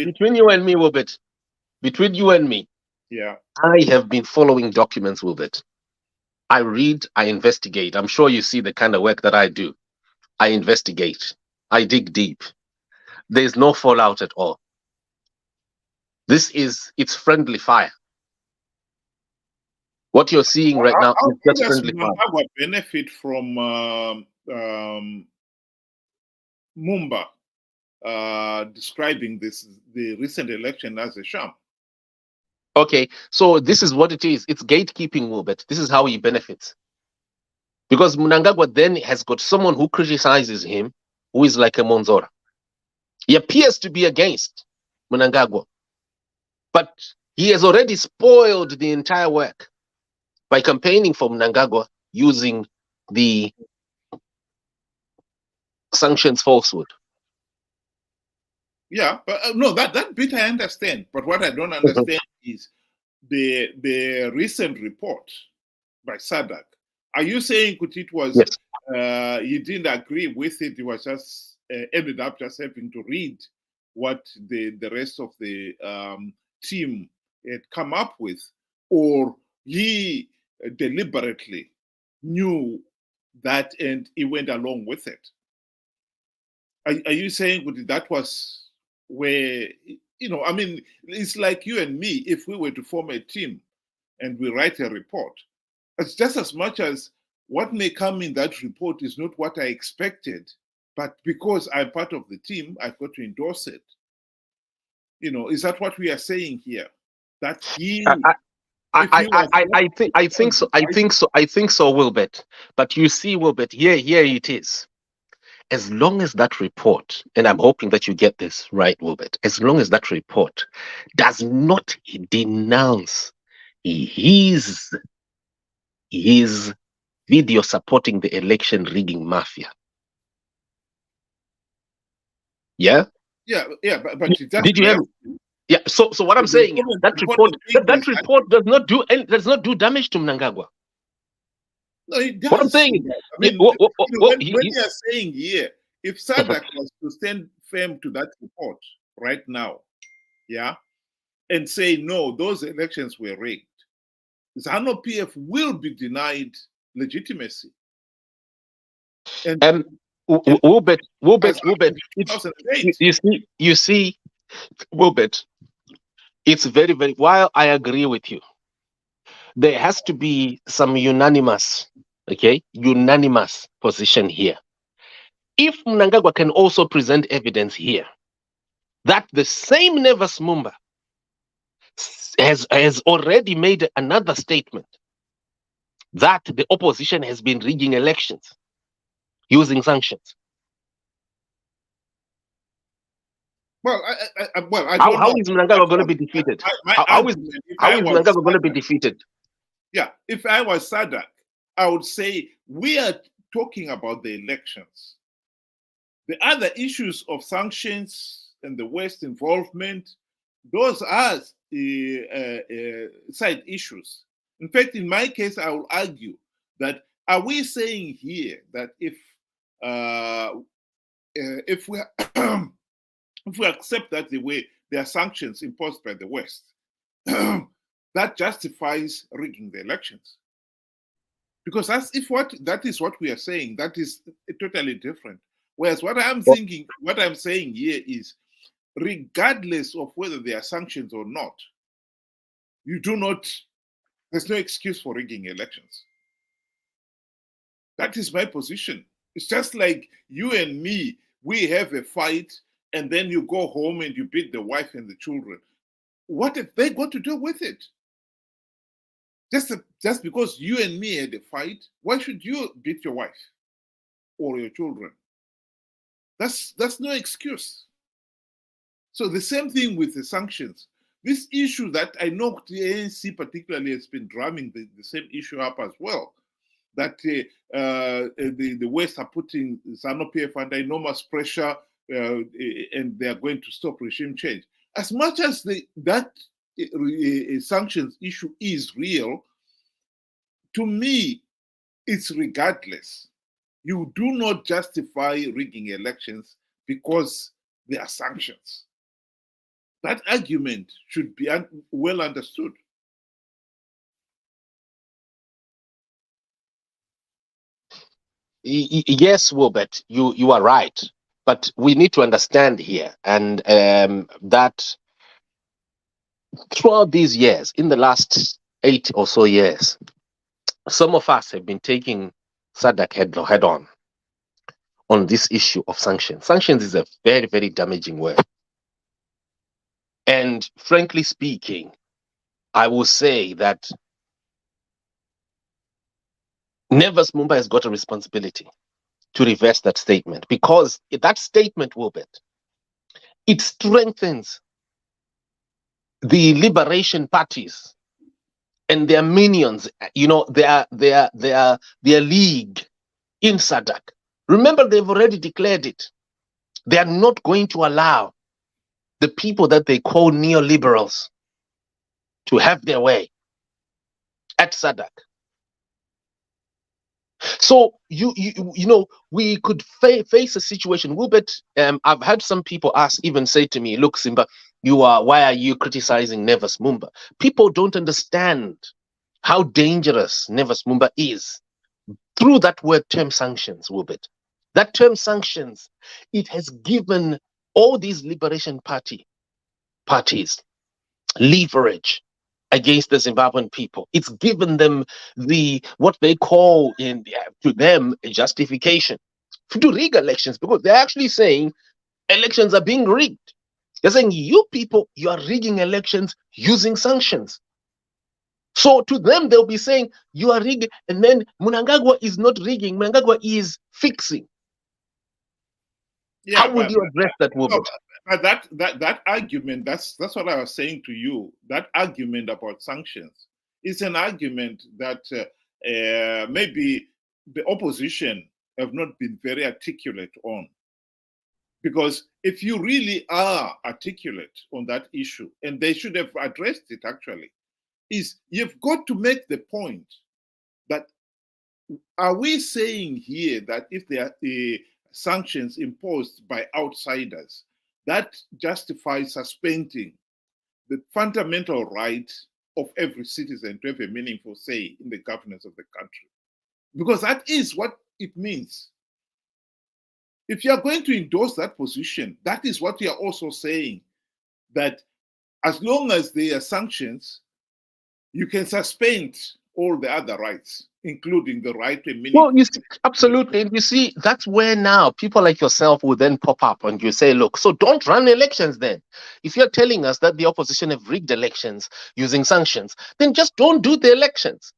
Speaker 6: between you and me, Wilbert. Between you and me.
Speaker 8: Yeah.
Speaker 6: I have been following documents, Wilbert. I read, I investigate. I'm sure you see the kind of work that I do. I investigate. I dig deep. There's no fallout at all. It's friendly fire. What you're seeing right now is just friendly fire.
Speaker 8: How does Mnangagwa benefit from Mumba describing the recent election as a sham?
Speaker 6: Okay, so this is what it is. It's gatekeeping, Wilbert. This is how he benefits. Because Mnangagwa then has got someone who criticizes him, who is like a Monzora. He appears to be against Mnangagwa, but he has already spoiled the entire work by campaigning for Mnangagwa using the sanctions falsehood.
Speaker 8: Yeah, but no, that bit I understand. But what I don't understand is the recent report by Sadc. Are you saying it was you didn't agree with it? You was just ended up just having to read what the rest of the team had come up with, or he deliberately knew that and he went along with it? Are you saying that was where, you know, I mean, it's like you and me, if we were to form a team and we write a report, it's just as much as what may come in that report is not what I expected, but because I'm part of the team, I've got to endorse it. You know, is that what we are saying here? That
Speaker 6: I think so, Wilbert. But you see, Wilbert, here it is. As long as that report, and I'm hoping that you get this right, Wilbert, as long as that report does not denounce his video supporting the election rigging mafia.
Speaker 8: Yeah, but
Speaker 6: did you hear me? Yeah, so what I'm saying, that report does not do damage to Mnangagwa.
Speaker 8: No, it does.
Speaker 6: What I'm saying,
Speaker 8: I mean, when you are saying here, if Sadc was to stand firm to that report right now, yeah, and say no, those elections were rigged, ZANU-PF will be denied legitimacy. And
Speaker 6: Wilbert, you see, Wilbert, it's very, very, while I agree with you, there has to be some unanimous position here. If Mnangagwa can also present evidence here that the same Nas Mumba has already made another statement that the opposition has been rigging elections using sanctions.
Speaker 8: Well,
Speaker 6: how is Mnangagwa going to be defeated? How is Mnangagwa going to be defeated?
Speaker 8: Yeah, if I was Sadc, I would say we are talking about the elections. The other issues of sanctions and the West involvement, those are side issues. In fact, in my case, I will argue that are we saying here that if we if we accept that the way there are sanctions imposed by the West, that justifies rigging the elections? Because that is what we are saying, that is totally different. Whereas what I'm saying here is, regardless of whether there are sanctions or not, there's no excuse for rigging elections. That is my position. It's just like you and me, we have a fight, and then you go home and you beat the wife and the children. What have they got to do with it? Just because you and me had a fight, why should you beat your wife or your children? That's no excuse. So the same thing with the sanctions. This issue that I know the ANC particularly has been drumming the same issue up as well, that the West are putting ZANU-PF under enormous pressure and they are going to stop regime change. As much as that sanctions issue is real, to me, it's regardless. You do not justify rigging elections because there are sanctions. That argument should be well understood.
Speaker 6: Yes, Wilbert, you are right. But we need to understand here, and that throughout these years, in the last 8 or so years, some of us have been taking Sadc head on this issue of sanctions. Sanctions is a very, very damaging word. And frankly speaking, I will say that Nas Mumba has got a responsibility to reverse that statement, because that statement, Wilbert, it strengthens the liberation parties and their minions, their league in Sadc. Remember, they've already declared it. They are not going to allow the people that they call neoliberals to have their way at Sadc. So we could face a situation. Wilbert, I've had some people say to me, "Look, Simba, why are you criticizing Nas Mumba?" People don't understand how dangerous Nas Mumba is through that word term sanctions, Wilbert. That term sanctions, it has given all these liberation parties leverage against the Zimbabwean people. It's given them what they call to them a justification to rig elections, because they're actually saying elections are being rigged. They're saying, you people, you are rigging elections using sanctions. So to them, they'll be saying you are rigging, and then Mnangagwa is not rigging, Mnangagwa is fixing.
Speaker 8: Yeah,
Speaker 6: how would you address that, Wilbert?
Speaker 8: But that argument, that's what I was saying to you. That argument about sanctions is an argument that maybe the opposition have not been very articulate on. Because if you really are articulate on that issue, and they should have addressed it actually, is you've got to make the point that, are we saying here that if there are sanctions imposed by outsiders, that justifies suspending the fundamental right of every citizen to have a meaningful say in the governance of the country? Because that is what it means. If you are going to endorse that position, that is what you are also saying, that as long as there are sanctions, you can suspend all the other rights, including the right to a meaningful.
Speaker 6: Well, you see, absolutely. And you see, that's where now people like yourself will then pop up and you say, look, so don't run elections then. If you're telling us that the opposition have rigged elections using sanctions, then just don't do the elections.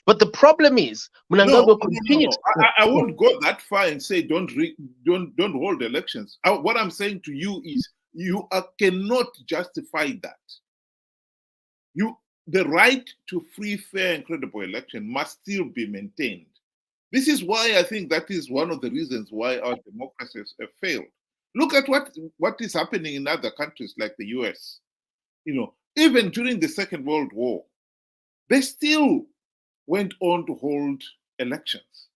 Speaker 6: But the problem is, Mnangagwa continues.
Speaker 8: No. I won't go that far and say don't hold elections. What I'm saying to you is you cannot justify that. The right to free, fair, and credible election must still be maintained. This is why I think that is one of the reasons why our democracies have failed. Look at what is happening in other countries like the US. Even during the Second World War, they still went on to hold elections.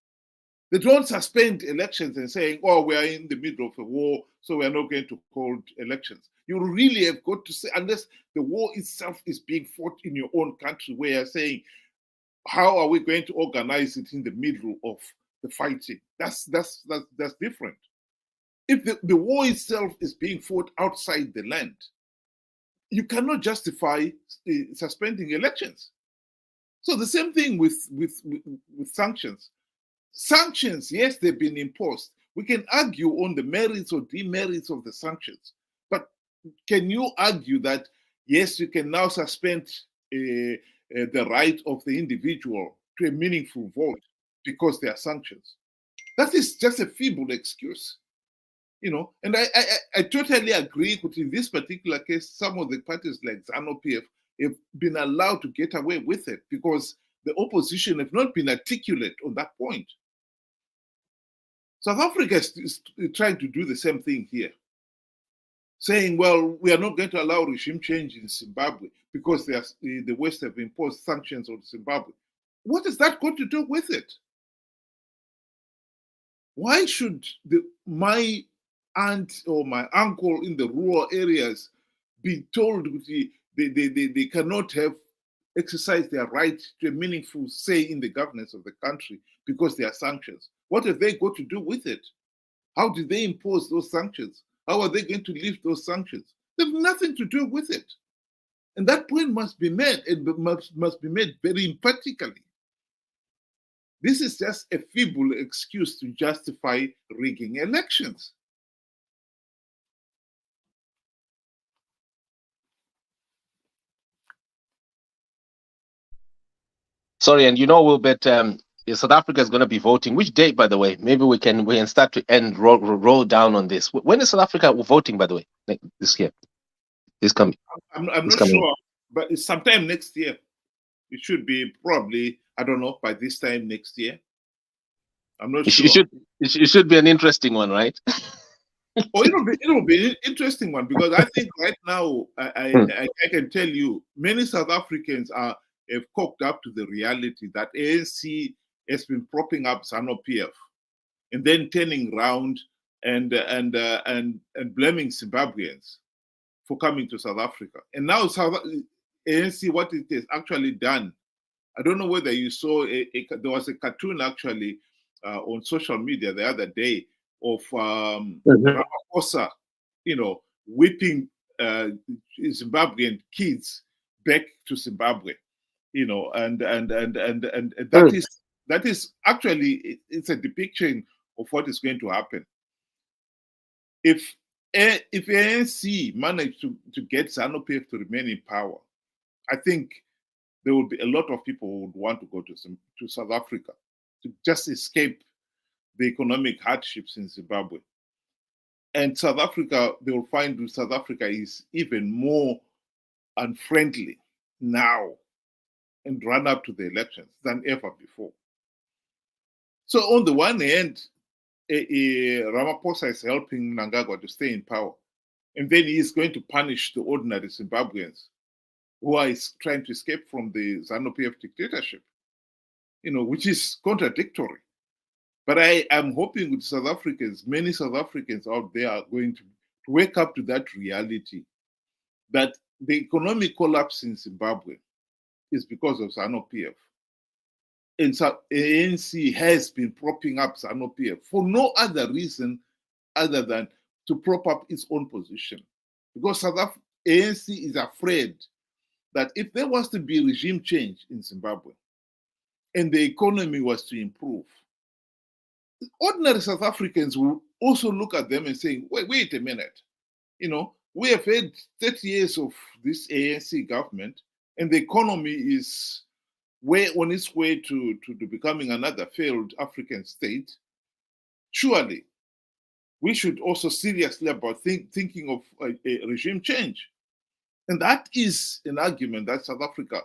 Speaker 8: They don't suspend elections and saying, oh, we are in the middle of a war, so we are not going to hold elections. You really have got to say, unless the war itself is being fought in your own country, where you're saying, how are we going to organize it in the middle of the fighting? That's different. If the war itself is being fought outside the land, you cannot justify suspending elections. So the same thing with sanctions. Sanctions, yes, they've been imposed. We can argue on the merits or demerits of the sanctions, but can you argue that, yes, you can now suspend the right of the individual to a meaningful vote because there are sanctions? That is just a feeble excuse. And I totally agree with, in this particular case, some of the parties like ZANU-PF have been allowed to get away with it because the opposition have not been articulate on that point. South Africa is trying to do the same thing here, saying, well, we are not going to allow regime change in Zimbabwe because the West have imposed sanctions on Zimbabwe. What has that got to do with it? Why should my aunt or my uncle in the rural areas be told they cannot have exercised their right to a meaningful say in the governance of the country because there are sanctions? What have they got to do with it? How did they impose those sanctions? How are they going to lift those sanctions? They have nothing to do with it. And that point must be made, and must be made very emphatically. This is just a feeble excuse to justify rigging elections.
Speaker 6: Sorry, and we'll bet South Africa is going to be voting. Which date, by the way? Maybe we can start to roll down on this. When is South Africa voting, by the way? This year, this coming.
Speaker 8: I'm not sure, but it's sometime next year. It should be probably, I don't know, by this time next year. I'm not sure.
Speaker 6: It should be an interesting one, right?
Speaker 8: It'll be an interesting one, because I think right now I can tell you many South Africans have cocked up to the reality that ANC has been propping up ZANU-PF and then turning around and blaming Zimbabweans for coming to South Africa. And now ANC, what it has actually done, I don't know whether you saw, there was a cartoon actually on social media the other day of Ramaphosa, whipping Zimbabwean kids back to Zimbabwe, and that is actually, it's a depiction of what is going to happen. If ANC managed to get ZANU-PF to remain in power, I think there will be a lot of people who would want to go to South Africa to just escape the economic hardships in Zimbabwe. And South Africa, they will find South Africa is even more unfriendly now and run up to the elections than ever before. So on the one hand, Ramaphosa is helping Mnangagwa to stay in power. And then he is going to punish the ordinary Zimbabweans who are trying to escape from the ZANU-PF dictatorship, which is contradictory. But I am hoping with South Africans, many South Africans out there are going to wake up to that reality that the economic collapse in Zimbabwe is because of ZANU-PF. And ANC has been propping up ZANU-PF for no other reason other than to prop up its own position. Because ANC is afraid that if there was to be regime change in Zimbabwe and the economy was to improve, ordinary South Africans will also look at them and say, wait a minute, we have had 30 years of this ANC government and the economy is on its way to becoming another failed African state. Surely, we should also seriously about thinking of a regime change. And that is an argument that South Africa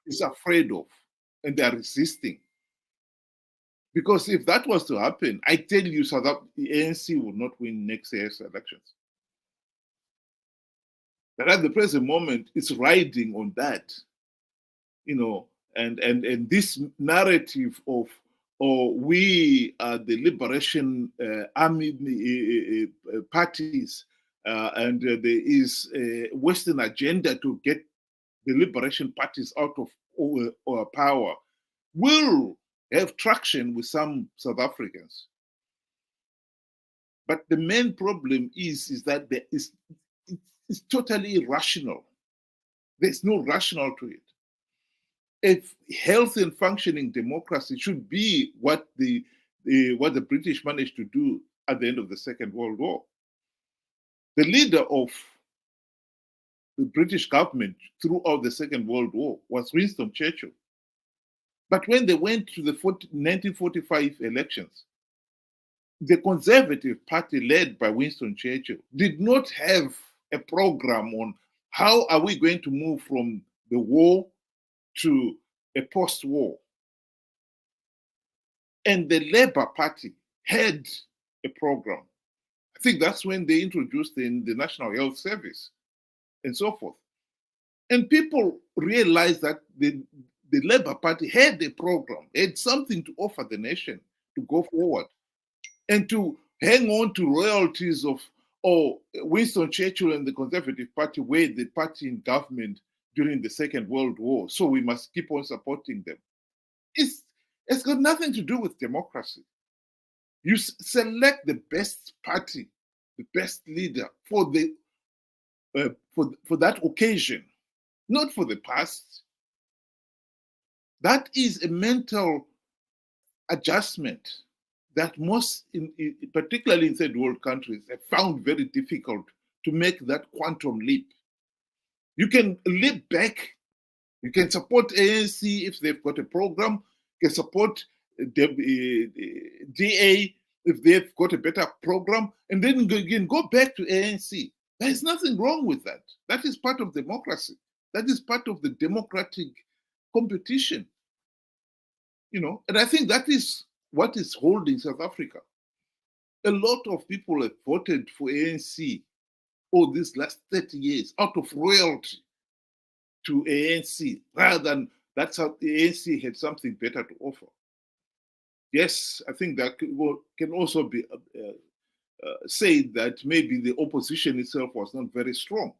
Speaker 8: is afraid of, and they are resisting. Because if that was to happen, I tell you, the ANC will not win next year's elections. But at the present moment, it's riding on that, and this narrative of, we are the liberation army parties, and there is a Western agenda to get the liberation parties out of power, will have traction with some South Africans. But the main problem is that it's totally irrational. There's no rationale to it. If healthy and functioning democracy should be what the what the British managed to do at the end of the Second World War. The leader of the British government throughout the Second World War was Winston Churchill. But when they went to the 1945 elections, the Conservative Party led by Winston Churchill did not have a program on how are we going to move from the war to a post-war. And the Labour Party had a program. I think that's when they introduced the National Health Service and so forth. And people realized that the Labour Party had a program, had something to offer the nation to go forward. And to hang on to royalties of, Winston Churchill and the Conservative Party were the party in government during the Second World War, so we must keep on supporting them. It's got nothing to do with democracy. You select the best party, the best leader for that occasion, not for the past. That is a mental adjustment that most, particularly in third world countries, have found very difficult to make that quantum leap. You can leap back. You can support ANC if they've got a program. You can support DA if they've got a better program, and then you can go back to ANC. There is nothing wrong with that. That is part of democracy. That is part of the democratic competition. And I think that is what is holding South Africa. A lot of people have voted for ANC these last 30 years out of loyalty to ANC, rather than that's how the ANC had something better to offer. Yes, I think that can also be said that maybe the opposition itself was not very strong.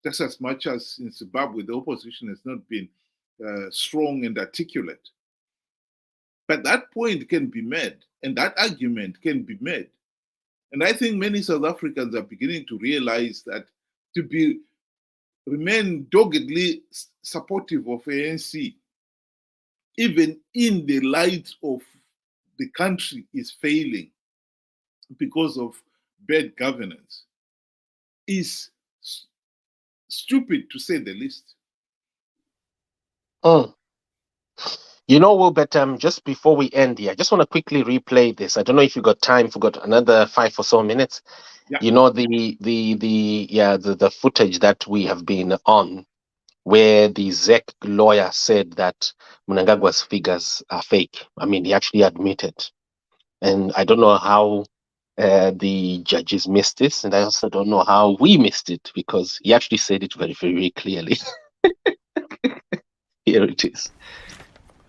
Speaker 8: Just as much as in Zimbabwe, the opposition has not been strong and articulate. But that point can be made, and that argument can be made. And I think many South Africans are beginning to realize that to remain doggedly supportive of ANC, even in the light of the country is failing because of bad governance, is stupid, to say the least.
Speaker 6: Wilbert, just before we end here, I just want to quickly replay this. I don't know if you got time. We've got another 5 or so minutes.
Speaker 8: Yeah.
Speaker 6: The footage that we have been on, where the Zec lawyer said that Mnangagwa'S figures are fake. I mean, he actually admitted. And I don't know how the judges missed this, and I also don't know how we missed it, because he actually said it very, very clearly. Here it is.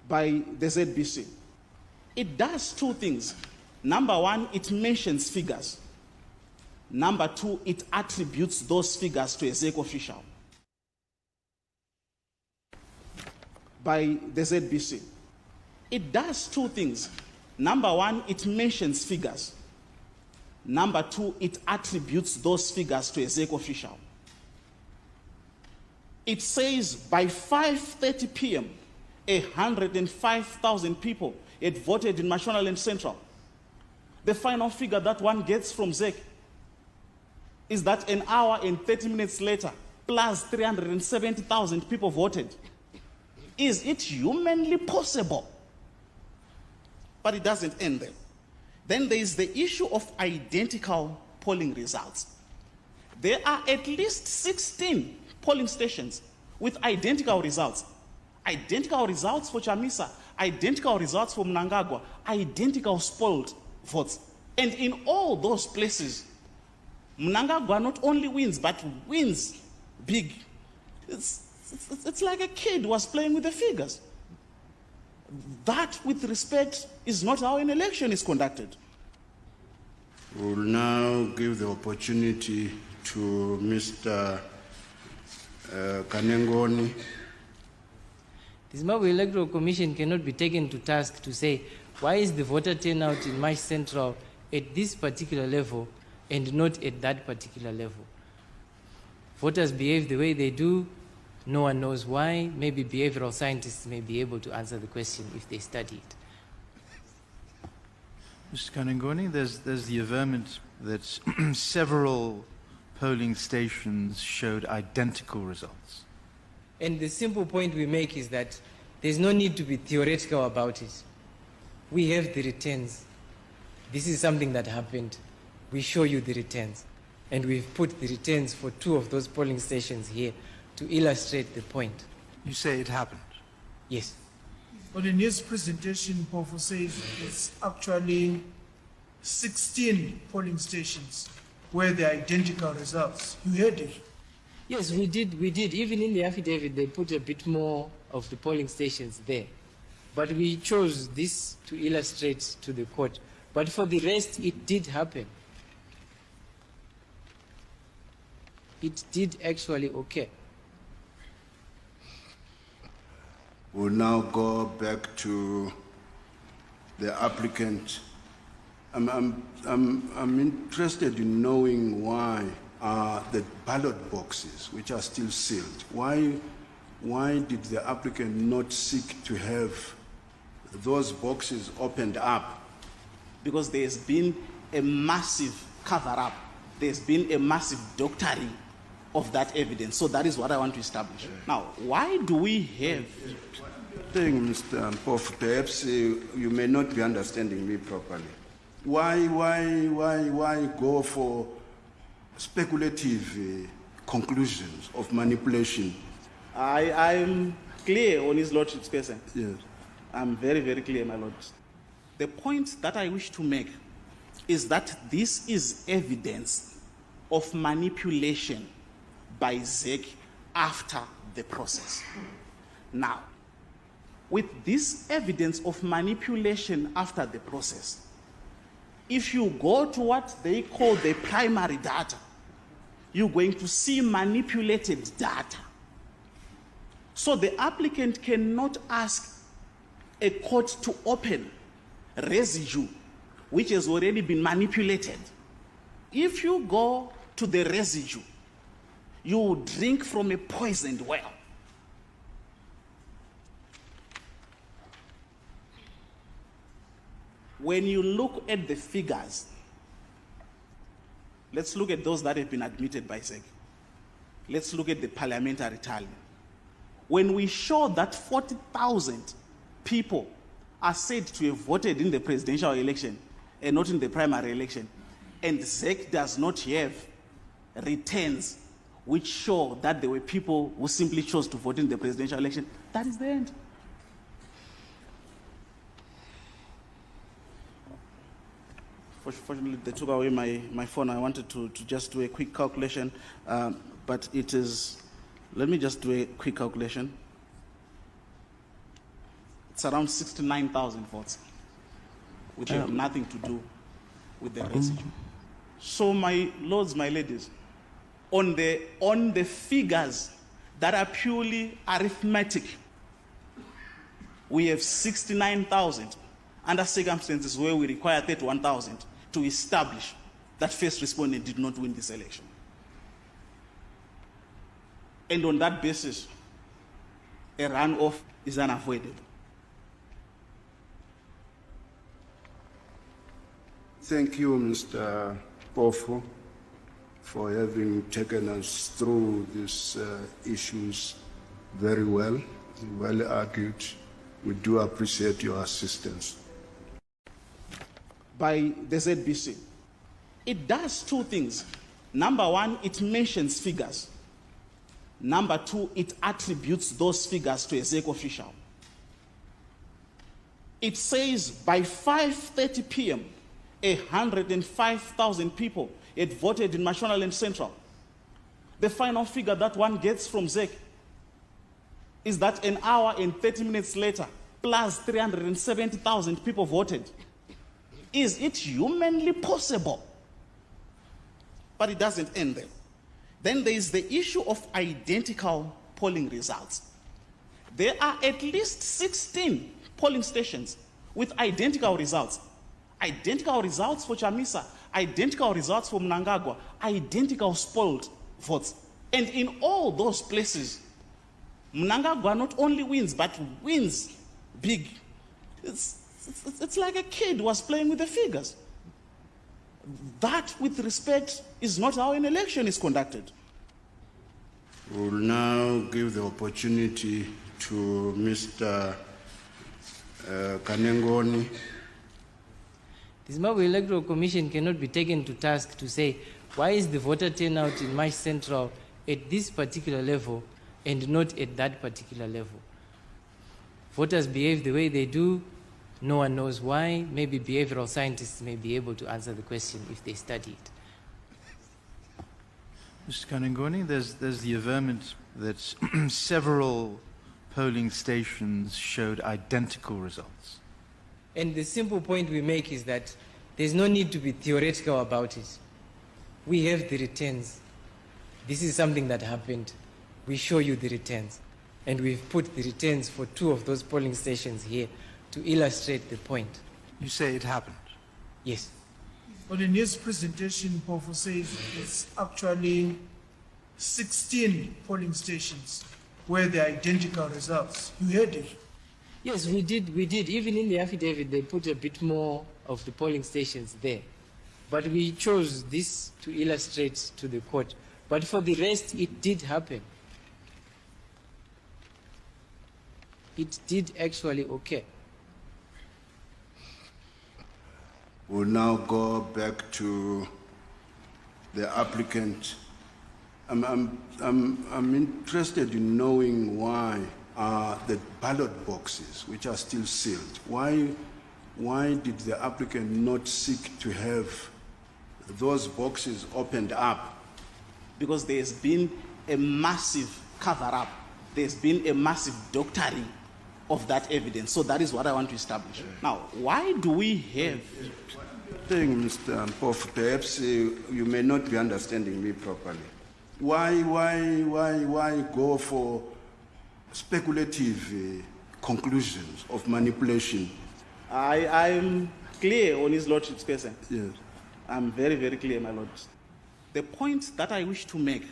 Speaker 1: By the ZBC. It does two things. Number one, it mentions figures. Number two, it attributes those figures to a Zec official. By the ZBC. It does two things. Number one, it mentions figures. Number two, it attributes those figures to a Zec official. It says by 5:30 p.m., 105,000 people had voted in Mashonaland Central. The final figure that one gets from Zec is that an hour and 30 minutes later, plus 370,000 people voted. Is it humanly possible? But it doesn't end there. Then there is the issue of identical polling results. There are at least 16 polling stations with identical results. Identical results for Chamisa, identical results for Mnangagwa, identical spoiled votes. And in all those places, Mnangagwa not only wins, but wins big. It's like a kid was playing with the figures. That, with respect, is not how an election is conducted.
Speaker 2: We'll now give the opportunity to Mr. Kanengoni.
Speaker 3: The Zimbabwe Electoral Commission cannot be taken to task to say, why is the voter turnout in Mash Central at this particular level and not at that particular level? Voters behave the way they do. No one knows why. Maybe behavioral scientists may be able to answer the question if they study it.
Speaker 4: Mr. Kanangoni, there's the averment that several polling stations showed identical results.
Speaker 3: And the simple point we make is that there's no need to be theoretical about it. We have the returns. This is something that happened. We show you the returns. And we've put the returns for 2 of those polling stations here to illustrate the point.
Speaker 4: You say it happened?
Speaker 3: Yes.
Speaker 5: But in his presentation, Pofo says it's actually 16 polling stations where the identical results. You heard it.
Speaker 3: Yes, we did. Even in the affidavit, they put a bit more of the polling stations there. But we chose this to illustrate to the court. But for the rest, it did happen. It did actually occur.
Speaker 2: We'll now go back to the applicant. I'm interested in knowing why the ballot boxes, which are still sealed, why did the applicant not seek to have those boxes opened up?
Speaker 1: Because there's been a massive cover-up. There's been a massive doctoring of that evidence. So that is what I want to establish. Now, why do we have...
Speaker 2: Mr. Mpofu, perhaps you may not be understanding me properly. Why go for speculative conclusions of manipulation?
Speaker 1: I'm clear on His Lordship's person.
Speaker 2: Yes.
Speaker 1: I'm very, very clear, my Lord. The point that I wish to make is that this is evidence of manipulation by Zec after the process. Now, with this evidence of manipulation after the process, if you go to what they call the primary data, you're going to see manipulated data. So the applicant cannot ask a court to open residue which has already been manipulated. If you go to the residue, you drink from a poisoned well. When you look at the figures, let's look at those that have been admitted by Zec. Let's look at the parliamentary tally. When we show that 40,000 people are said to have voted in the presidential election and not in the primary election, and Zec does not have returns which show that there were people who simply chose to vote in the presidential election, that is the end. Fortunately, they took away my phone. I wanted to just do a quick calculation, but it is, let me just do a quick calculation. It's around 69,000 votes, which have nothing to do with the residue. So, my lords, my ladies, on the figures that are purely arithmetic, we have 69,000 under circumstances where we require 31,000 to establish that first respondent did not win this election. And on that basis, a runoff is unavoidable.
Speaker 2: Thank you, Mr. Pofo, for having taken us through these issues very well argued. We do appreciate your assistance.
Speaker 1: By the ZBC, it does 2 things. Number 1, it mentions figures. Number 2, it attributes those figures to a Zec official. It says by 5:30 p.m., 105,000 people had voted in Mashonaland Central. The final figure that one gets from Zec is that an hour and 30 minutes later, plus 370,000 people voted. Is it humanly possible? But it doesn't end there. Then there is the issue of identical polling results. There are at least 16 polling stations with identical results. Identical results for Chamisa, identical results for Mnangagwa, identical spoiled votes. And in all those places, Mnangagwa not only wins, but wins big. It's It's like a kid was playing with the figures. That, with respect, is not how an election is conducted.
Speaker 2: We'll now give the opportunity to Mr. Kanengoni.
Speaker 3: The Zimbabwe Electoral Commission cannot be taken to task to say, why is the voter turnout in March Central at this particular level and not at that particular level? Voters behave the way they do. No one knows why. Maybe behavioral scientists may be able to answer the question if they study it.
Speaker 4: Mr. Kanengoni, there's the averment that several polling stations showed identical results.
Speaker 3: And the simple point we make is that there's no need to be theoretical about it. We have the returns. This is something that happened. We show you the returns. And we've put the returns for 2 of those polling stations here to illustrate the point.
Speaker 4: You say it happened?
Speaker 3: Yes.
Speaker 5: But in his presentation, Pofo says it's actually 16 polling stations where the identical results. You heard it.
Speaker 3: Yes, we did. Even in the affidavit, they put a bit more of the polling stations there. But we chose this to illustrate to the court. But for the rest, it did happen. It did actually occur.
Speaker 2: We'll now go back to the applicant. I'm interested in knowing why the ballot boxes, which are still sealed, why did the applicant not seek to have those boxes opened up?
Speaker 1: Because there's been a massive cover-up. There's been a massive doctoring of that evidence. So that is what I want to establish. Now, why do we have...
Speaker 2: Thing, Mr. Pof, perhaps you may not be understanding me properly. Why go for speculative conclusions of manipulation?
Speaker 1: I'm clear on His Lordship's question.
Speaker 2: Yes.
Speaker 1: I'm very, very clear, my Lord. The point that I wish to make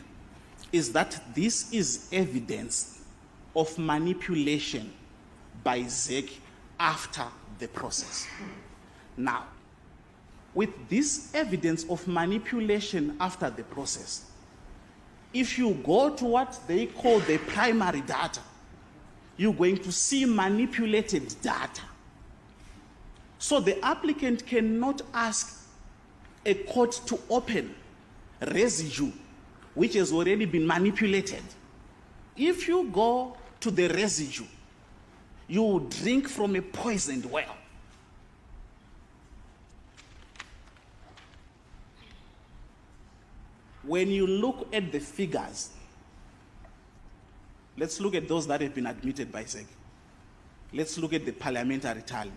Speaker 1: is that this is evidence of manipulation by Zec after the process. Now, with this evidence of manipulation after the process, if you go to what they call the primary data, you're going to see manipulated data. So the applicant cannot ask a court to open residue which has already been manipulated. If you go to the residue, you drink from a poisoned well. When you look at the figures, let's look at those that have been admitted by Zec. Let's look at the parliamentary tally.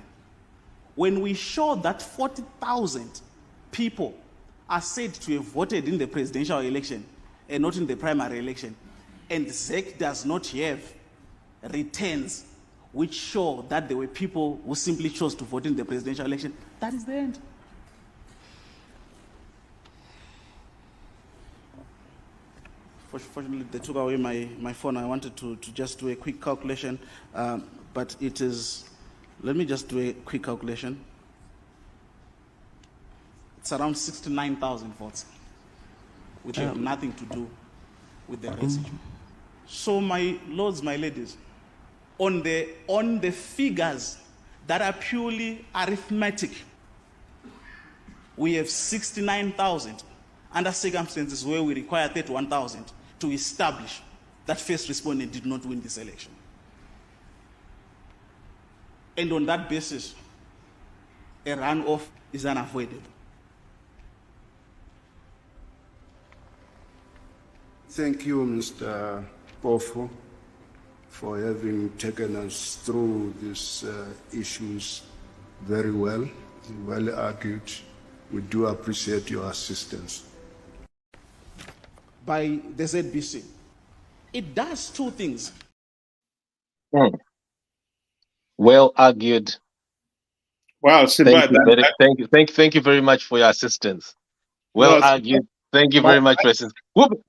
Speaker 1: When we show that 40,000 people are said to have voted in the presidential election and not in the primary election, and Zec does not have returns which show that there were people who simply chose to vote in the presidential election, that is the end. Fortunately, they took away my phone. I wanted to just do a quick calculation, but it is, let me just do a quick calculation. It's around 69,000 votes, which have nothing to do with the residue. So, my lords, my ladies, on the figures that are purely arithmetic, we have 69,000 under circumstances where we require 31,000 to establish that first respondent did not win this election. And on that basis, a runoff is unavoidable.
Speaker 2: Thank you, Mr. Pofo, for having taken us through these issues very well argued. We do appreciate your assistance.
Speaker 1: By the ZBC, it does two things.
Speaker 6: Well argued.
Speaker 8: Well,
Speaker 6: Thank you very much for your assistance. Well argued. Thank you very much for assistance.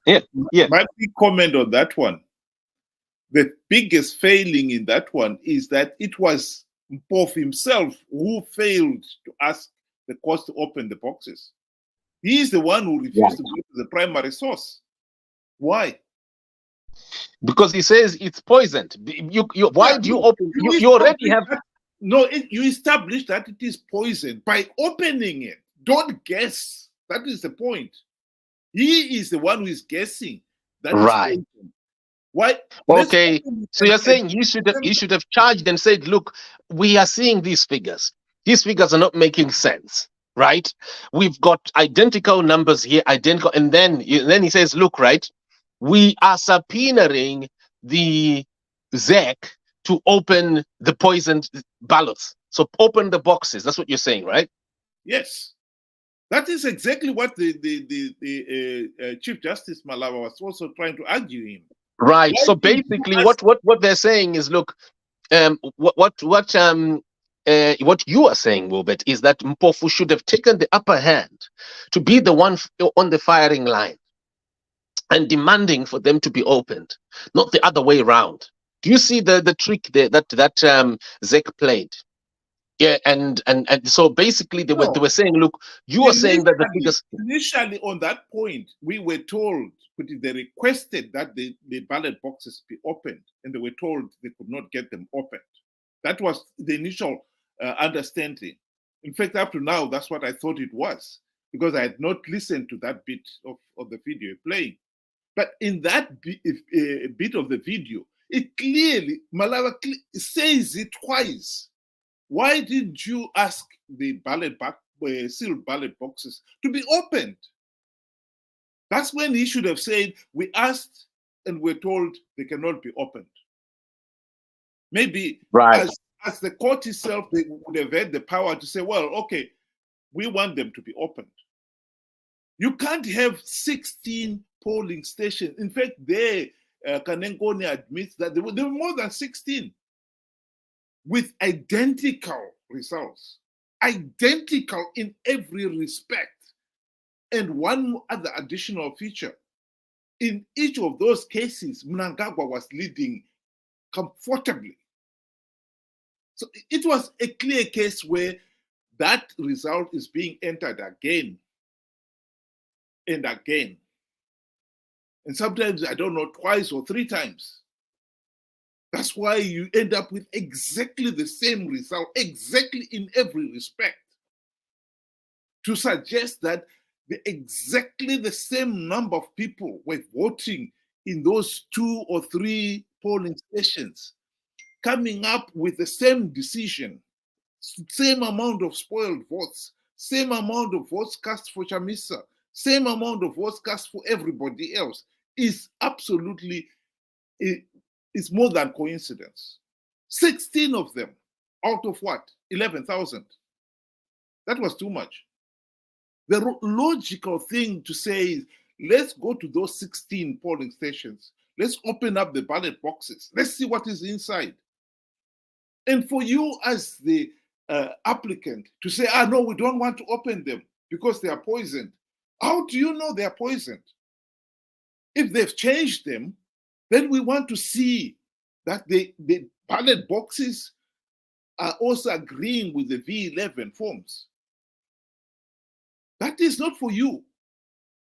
Speaker 6: Yeah.
Speaker 8: My big comment on that one. The biggest failing in that one is that it was Mpofu himself who failed to ask the court to open the boxes. He is the one who refused to go to the primary source. Why?
Speaker 6: Because he says it's poisoned. Why do you open? You already have.
Speaker 8: No, you establish that it is poisoned by opening it. Don't guess. That is the point. He is the one who is guessing. That
Speaker 6: right.
Speaker 8: Is why?
Speaker 6: Okay. So you're saying you should have charged and said, look, we are seeing these figures. These figures are not making sense, right? We've got identical numbers here, identical, and then he says, look, right, we are subpoenaing the Zec to open the poisoned ballots. So open the boxes. That's what you're saying, right?
Speaker 8: Yes. That is exactly what the Chief Justice Malava was also trying to argue him.
Speaker 6: Right. Why so basically, what they're saying is, look, what you are saying, Wilbert, is that Mpofu should have taken the upper hand to be the one on the firing line and demanding for them to be opened, not the other way around. Do you see the trick there that Zec played? Yeah, and so basically they were saying, look, you are saying that the figures
Speaker 8: initially on that point we were told, but they requested that the ballot boxes be opened, and they were told they could not get them opened. That was the initial understanding. In fact, up to now, that's what I thought it was, because I had not listened to that bit of the video playing. But in that bit of the video, it clearly, Malava says it twice. Why did you ask the sealed ballot boxes to be opened? That's when he should have said, we asked and we're told they cannot be opened. Maybe
Speaker 6: right.
Speaker 8: As the court itself, they would have had the power to say, well, okay, we want them to be opened. You can't have 16 polling stations. In fact, Kanengoni admits that there were more than 16 with identical results, identical in every respect. And one other additional feature, in each of those cases, Mnangagwa was leading comfortably. So it was a clear case where that result is being entered again and again. And sometimes, I don't know, twice or three times. That's why you end up with exactly the same result, exactly in every respect. To suggest that exactly the same number of people were voting in those 2 or 3 polling stations, coming up with the same decision, same amount of spoiled votes, same amount of votes cast for Chamisa, same amount of votes cast for everybody else, is absolutely, it's more than coincidence. 16 of them out of what? 11,000. That was too much. The logical thing to say is, let's go to those 16 polling stations. Let's open up the ballot boxes. Let's see what is inside. And for you as the applicant to say, no, we don't want to open them because they are poisoned. How do you know they are poisoned? If they've changed them, then we want to see that the ballot boxes are also agreeing with the V11 forms. That is not for you.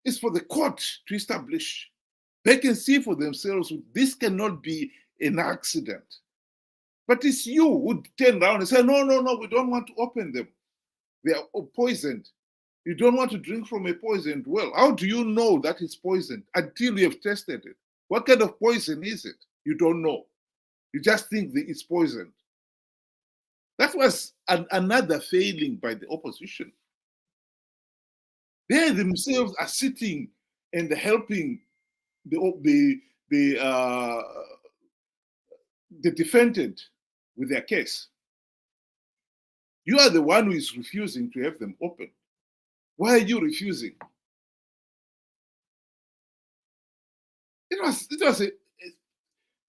Speaker 8: It's for the court to establish. They can see for themselves, this cannot be an accident. But it's you who turn around and say, no, we don't want to open them. They are poisoned. You don't want to drink from a poisoned well. How do you know that it's poisoned until you have tested it? What kind of poison is it? You don't know. You just think that it's poisoned. That was another failing by the opposition. They themselves are sitting and helping the defendant with their case. You are the one who is refusing to have them open. Why are you refusing?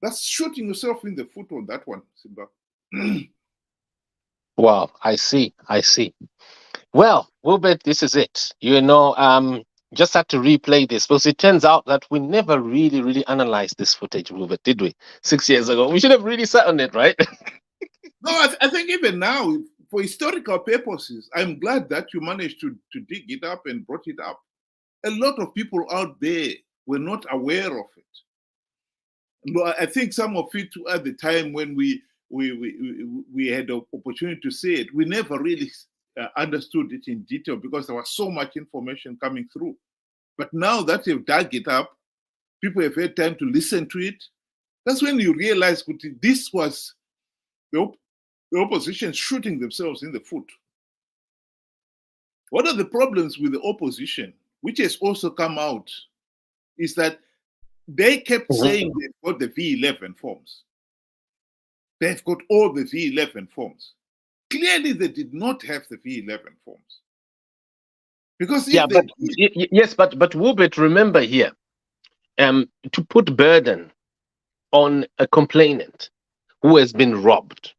Speaker 8: That's shooting yourself in the foot on that one, Simba.
Speaker 6: Wow, I see. Well, Wilbert, this is it. Just had to replay this because it turns out that we never really analyzed this footage, Wilbert, did we? 6 years ago. We should have really sat on it, right?
Speaker 8: No, I think even now, for historical purposes, I'm glad that you managed to dig it up and brought it up. A lot of people out there were not aware of it. I think some of it at the time when we had the opportunity to say it, we never really understood it in detail because there was so much information coming through. But now that you've dug it up, people have had time to listen to it. That's when you realize this was the opposition shooting themselves in the foot. One of the problems with the opposition, which has also come out, is that they kept saying they've got the V11 forms. They've got all the V11 forms. Clearly, they did not have the V11 forms. Because
Speaker 6: yes, but Wubet, remember here, to put burden on a complainant who has been robbed,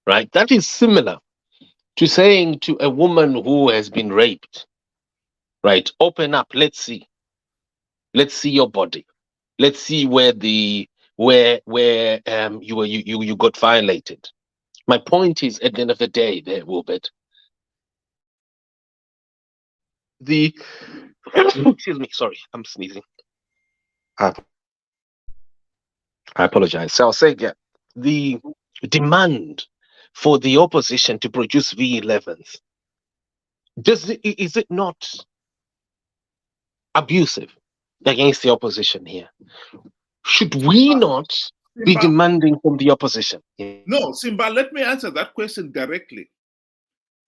Speaker 6: right? That is similar to saying to a woman who has been raped, right? Open up, let's see your body, let's see where you got violated. My point is, at the end of the day, there, Wubet, excuse me, sorry, I'm sneezing. I apologize. So I'll say, yeah, the demand for the opposition to produce V11s, is it not abusive against the opposition here? Should we not be demanding from the opposition?
Speaker 8: No, Simba, let me answer that question directly.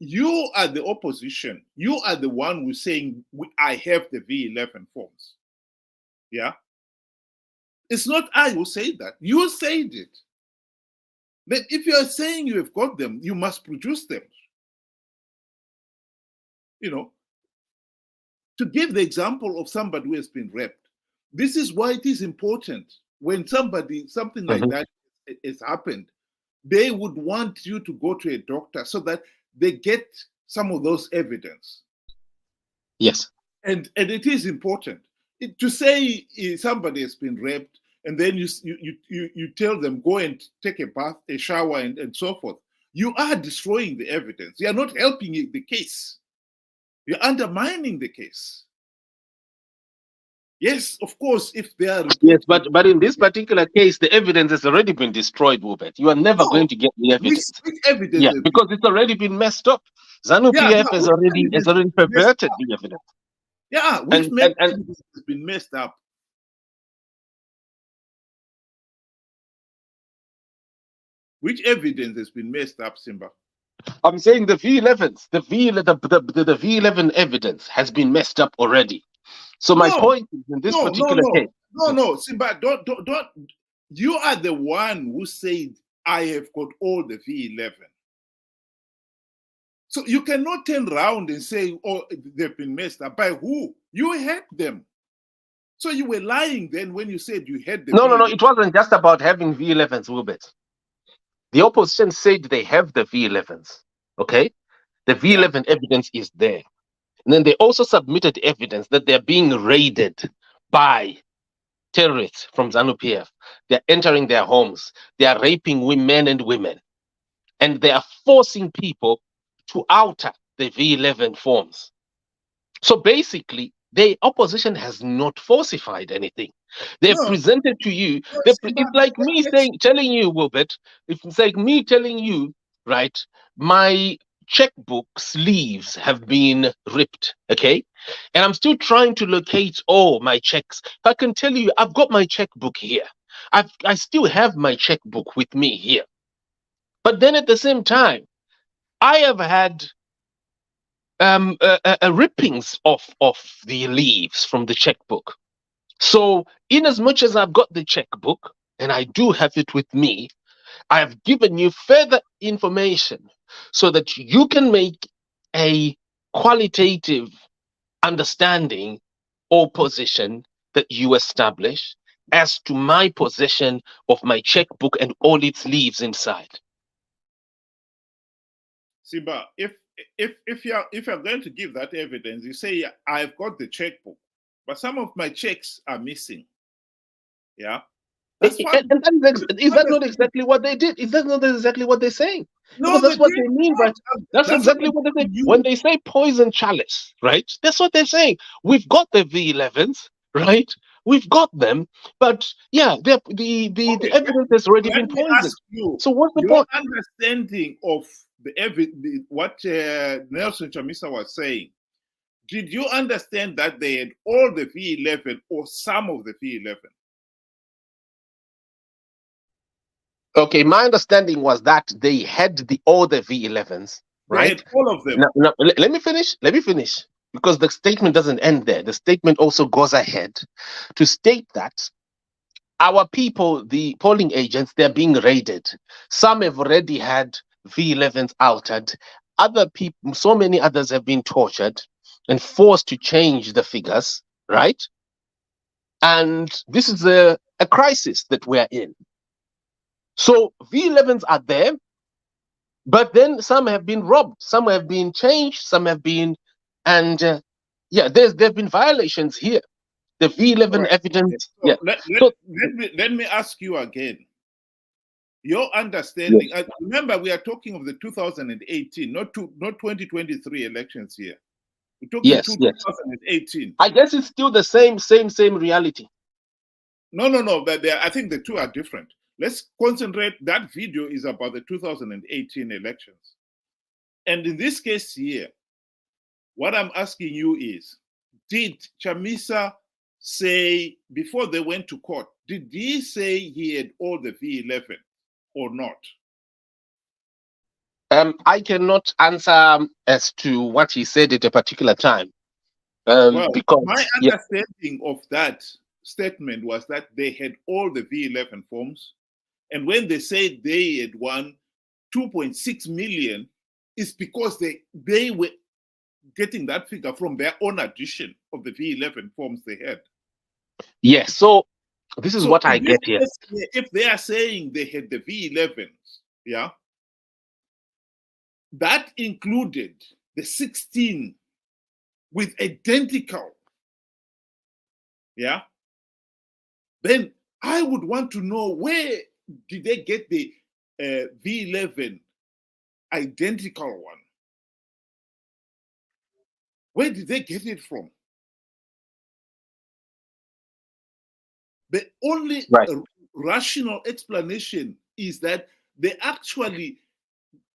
Speaker 8: You are the opposition. You are the one who's saying, I have the V11 forms. Yeah? It's not I who say that. You said it. But if you are saying you have got them, you must produce them. You know, to give the example of somebody who has been raped, this is why it is important when something like that has happened, they would want you to go to a doctor so that they get some of those evidence.
Speaker 6: Yes.
Speaker 8: And it is important. To say somebody has been raped and then you tell them, go and take a bath, a shower, and so forth, you are destroying the evidence. You are not helping the case. You're undermining the case. Yes, of course, if they are...
Speaker 6: Yes, but in this particular case, the evidence has already been destroyed, Wubet. You are never going to get the evidence.
Speaker 8: Which evidence?
Speaker 6: Yeah, because it's already been messed up. ZANU-PF has already perverted the evidence.
Speaker 8: Yeah, which evidence has been messed up? Which evidence has been messed up, Simba?
Speaker 6: I'm saying the V11s, the V11 evidence has been messed up already. So my point is, in this particular case,
Speaker 8: no, Simba, don't. You are the one who said I have got all the V11. So you cannot turn around and say, oh, they've been messed up. By who? You had them. So you were lying then when you said you had them.
Speaker 6: No. It wasn't just about having V11s, Wubet. The opposition said they have the V11s. Okay, the V11 evidence is there. And then they also submitted evidence that they're being raided by terrorists from ZANU-PF. They're entering their homes. They are raping men and women. And they are forcing people to alter the V11 forms. So basically, the opposition has not falsified anything. They've presented to you. It's like me telling you, Wilbert, it's like me telling you, right, my checkbook sleeves have been ripped, okay? And I'm still trying to locate all my checks. I can tell you, I've got my checkbook here. I still have my checkbook with me here. But then at the same time, I have had rippings of the leaves from the checkbook. So in as much as I've got the checkbook, and I do have it with me, I have given you further information so that you can make a qualitative understanding or position that you establish as to my possession of my checkbook and all its leaves inside.
Speaker 8: Simba, if you're going to give that evidence, you say I've got the checkbook, but some of my checks are missing. Yeah.
Speaker 6: Is that not exactly what they did? Is that not exactly what they're saying?
Speaker 8: No,
Speaker 6: Because that's
Speaker 8: they
Speaker 6: what they
Speaker 8: did
Speaker 6: mean
Speaker 8: not.
Speaker 6: by that's
Speaker 8: That's
Speaker 6: exactly
Speaker 8: what
Speaker 6: what they say.
Speaker 8: you.
Speaker 6: When they say poison chalice, right? That's what they're saying. We've got the V11s, right? We've got them, but yeah, the
Speaker 8: Okay,
Speaker 6: evidence has already
Speaker 8: let
Speaker 6: been
Speaker 8: me
Speaker 6: poisoned.
Speaker 8: ask you
Speaker 6: So what's the
Speaker 8: your
Speaker 6: point?
Speaker 8: understanding of what Nelson Chamisa was saying. Did you understand that they had all the V11 or some of the V11?
Speaker 6: Okay, my understanding was that they had all the V11s,
Speaker 8: They
Speaker 6: right?
Speaker 8: had all of them.
Speaker 6: Now, let me finish. Let me finish. Because the statement doesn't end there. The statement also goes ahead to state that our people, the polling agents, they're being raided. Some have already had V11s altered. Other people, so many others have been tortured and forced to change the figures, right? And this is a crisis that we're in. So V11s are there, but then some have been robbed, some have been changed, some have been, and yeah, there've been violations here. The V11
Speaker 8: Right.
Speaker 6: evidence,
Speaker 8: So
Speaker 6: yeah.
Speaker 8: let me ask you again. Your understanding. Remember, we are talking of the 2018, not 2023 elections here. We're talking
Speaker 6: Yes, yes.
Speaker 8: 2018.
Speaker 6: I guess it's still the same reality.
Speaker 8: No. But I think the two are different. Let's concentrate. That video is about the 2018 elections. And in this case here, what I'm asking you is, did Chamisa say, before they went to court, did he say he had all the V11 or not?
Speaker 6: I cannot answer as to what he said at a particular time.
Speaker 8: Well,
Speaker 6: Because
Speaker 8: my understanding of that statement was that they had all the V11 forms. And when they said they had won 2.6 million, it's because they were getting that figure from their own addition of the V11 forms they had.
Speaker 6: yes, so this is what I get here.
Speaker 8: If they are saying they had the V11s, yeah, that included the 16 with identical, yeah, then I would want to know, where did they get the V11 identical one? Where did they get it from? The only rational explanation is that they actually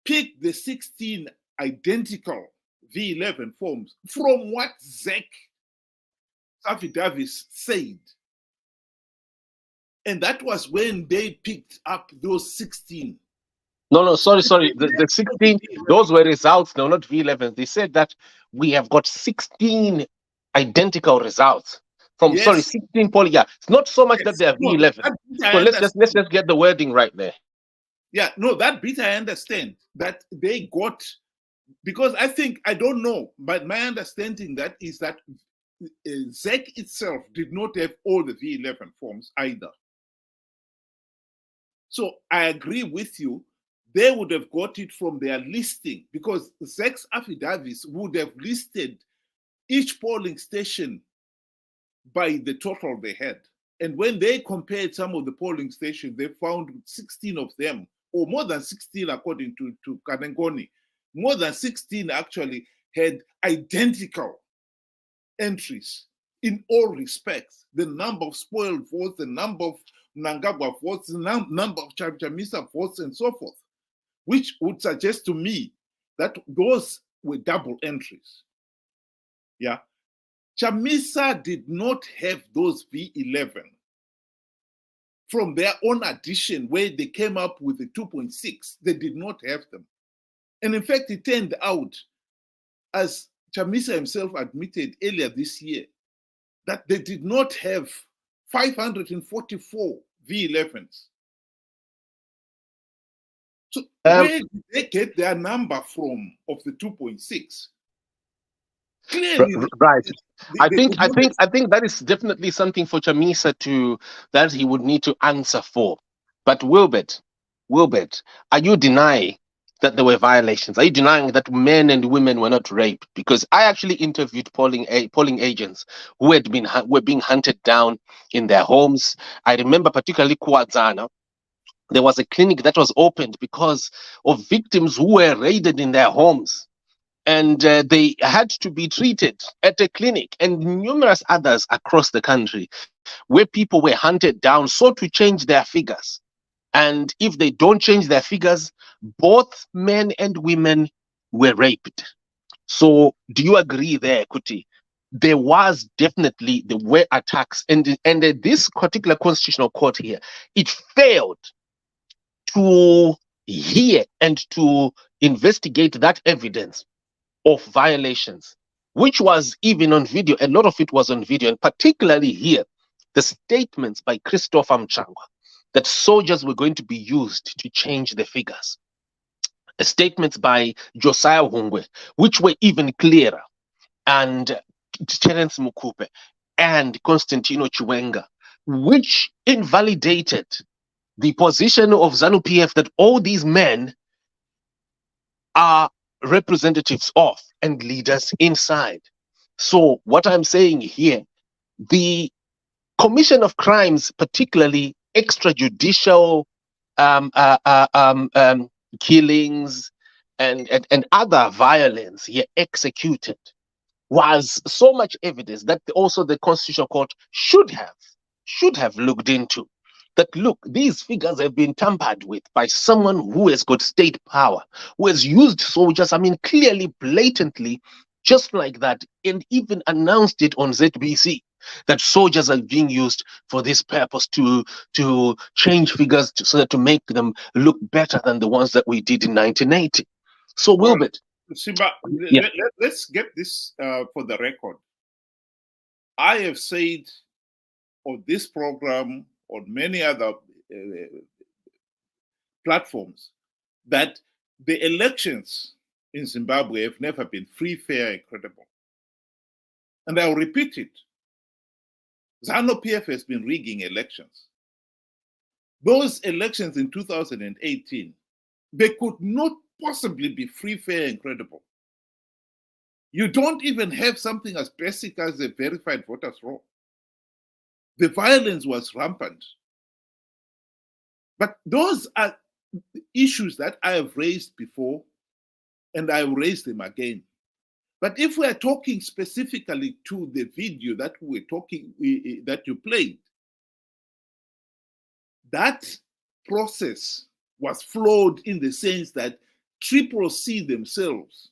Speaker 8: picked the 16 identical V11 forms from what Zec'S affidavits said. And that was when they picked up those 16.
Speaker 6: No, sorry. The 16, those were results, no, not V11. They said that we have got 16 identical results from, 16 poly. Yeah, it's not so much that they are V11. So let's just get the wording right there.
Speaker 8: Yeah, no, that bit I understand that they got, because I don't know, but my understanding that is that Zec'S itself did not have all the V11 forms either. So I agree with you. They would have got it from their listing, because Zec'S affidavits would have listed each polling station by the total they had. And when they compared some of the polling stations, they found 16 of them, or more than 16 according to Kanengoni, more than 16 actually had identical entries in all respects. The number of spoiled votes, the number of Mnangagwa votes, the number of Chamisa votes, and so forth, which would suggest to me that those were double entries. Yeah. Chamisa did not have those V11 from their own addition, where they came up with the 2.6. They did not have them. And in fact, it turned out, as Chamisa himself admitted earlier this year, that they did not have 544 V11s. So where did they get their number from of the 2.6? Clearly,
Speaker 6: right. I think that is definitely something for Chamisa that he would need to answer for. But Wilbert, are you denying that there were violations? Are you denying that men and women were not raped? Because I actually interviewed polling agents who were being hunted down in their homes. I remember particularly Kuadzana, there was a clinic that was opened because of victims who were raided in their homes, and they had to be treated at a clinic, and numerous others across the country where people were hunted down, sought to change their figures. And if they don't change their figures, both men and women were raped. So do you agree there, Kuti? There was definitely, there were attacks, and this particular constitutional court here, it failed to hear and to investigate that evidence of violations, which was even on video. A lot of it was on video, and particularly here, the statements by Christopher Mnangagwa that soldiers were going to be used to change the figures. The statements by Josiah Hungwe, which were even clearer, and Terence Mukupe and Constantino Chiwenga, which invalidated the position of ZANU-PF that all these men are representatives of and leaders inside. So what I'm saying here, the commission of crimes, particularly extrajudicial killings and other violence here executed, was so much evidence that also the Constitutional Court should have looked into. That look, these figures have been tampered with by someone who has got state power, who has used soldiers, I mean, clearly, blatantly, just like that, and even announced it on ZBC, that soldiers are being used for this purpose to change figures so that to make them look better than the ones that we did in 1980. So, Wilbert.
Speaker 8: Simba,
Speaker 6: Yeah.
Speaker 8: let's get this for the record. I have said on this program, on many other platforms, that the elections in Zimbabwe have never been free, fair, and credible. And I'll repeat it. ZANU-PF has been rigging elections. Those elections in 2018, they could not possibly be free, fair, and credible. You don't even have something as basic as a verified voters roll. The violence was rampant. But those are issues that I have raised before, and I will raise them again. But if we are talking specifically to the video that that you played, that process was flawed in the sense that CCC themselves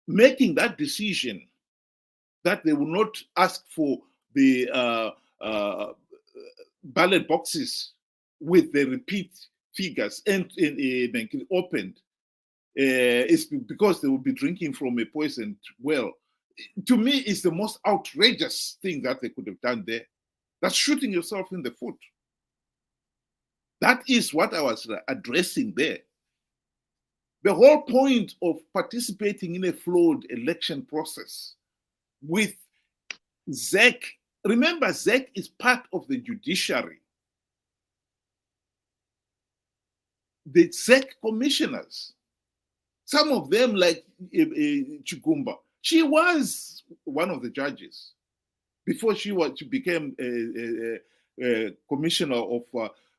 Speaker 8: making that decision that they will not ask for the ballot boxes with the repeat figures and opened is because they will be drinking from a poisoned well. To me, it's the most outrageous thing that they could have done there. That's shooting yourself in the foot. That is what I was addressing there. The whole point of participating in a flawed election process with Zec, remember Zec is part of the judiciary. The Zec commissioners, some of them like Chigumba, she was one of the judges before she became a commissioner of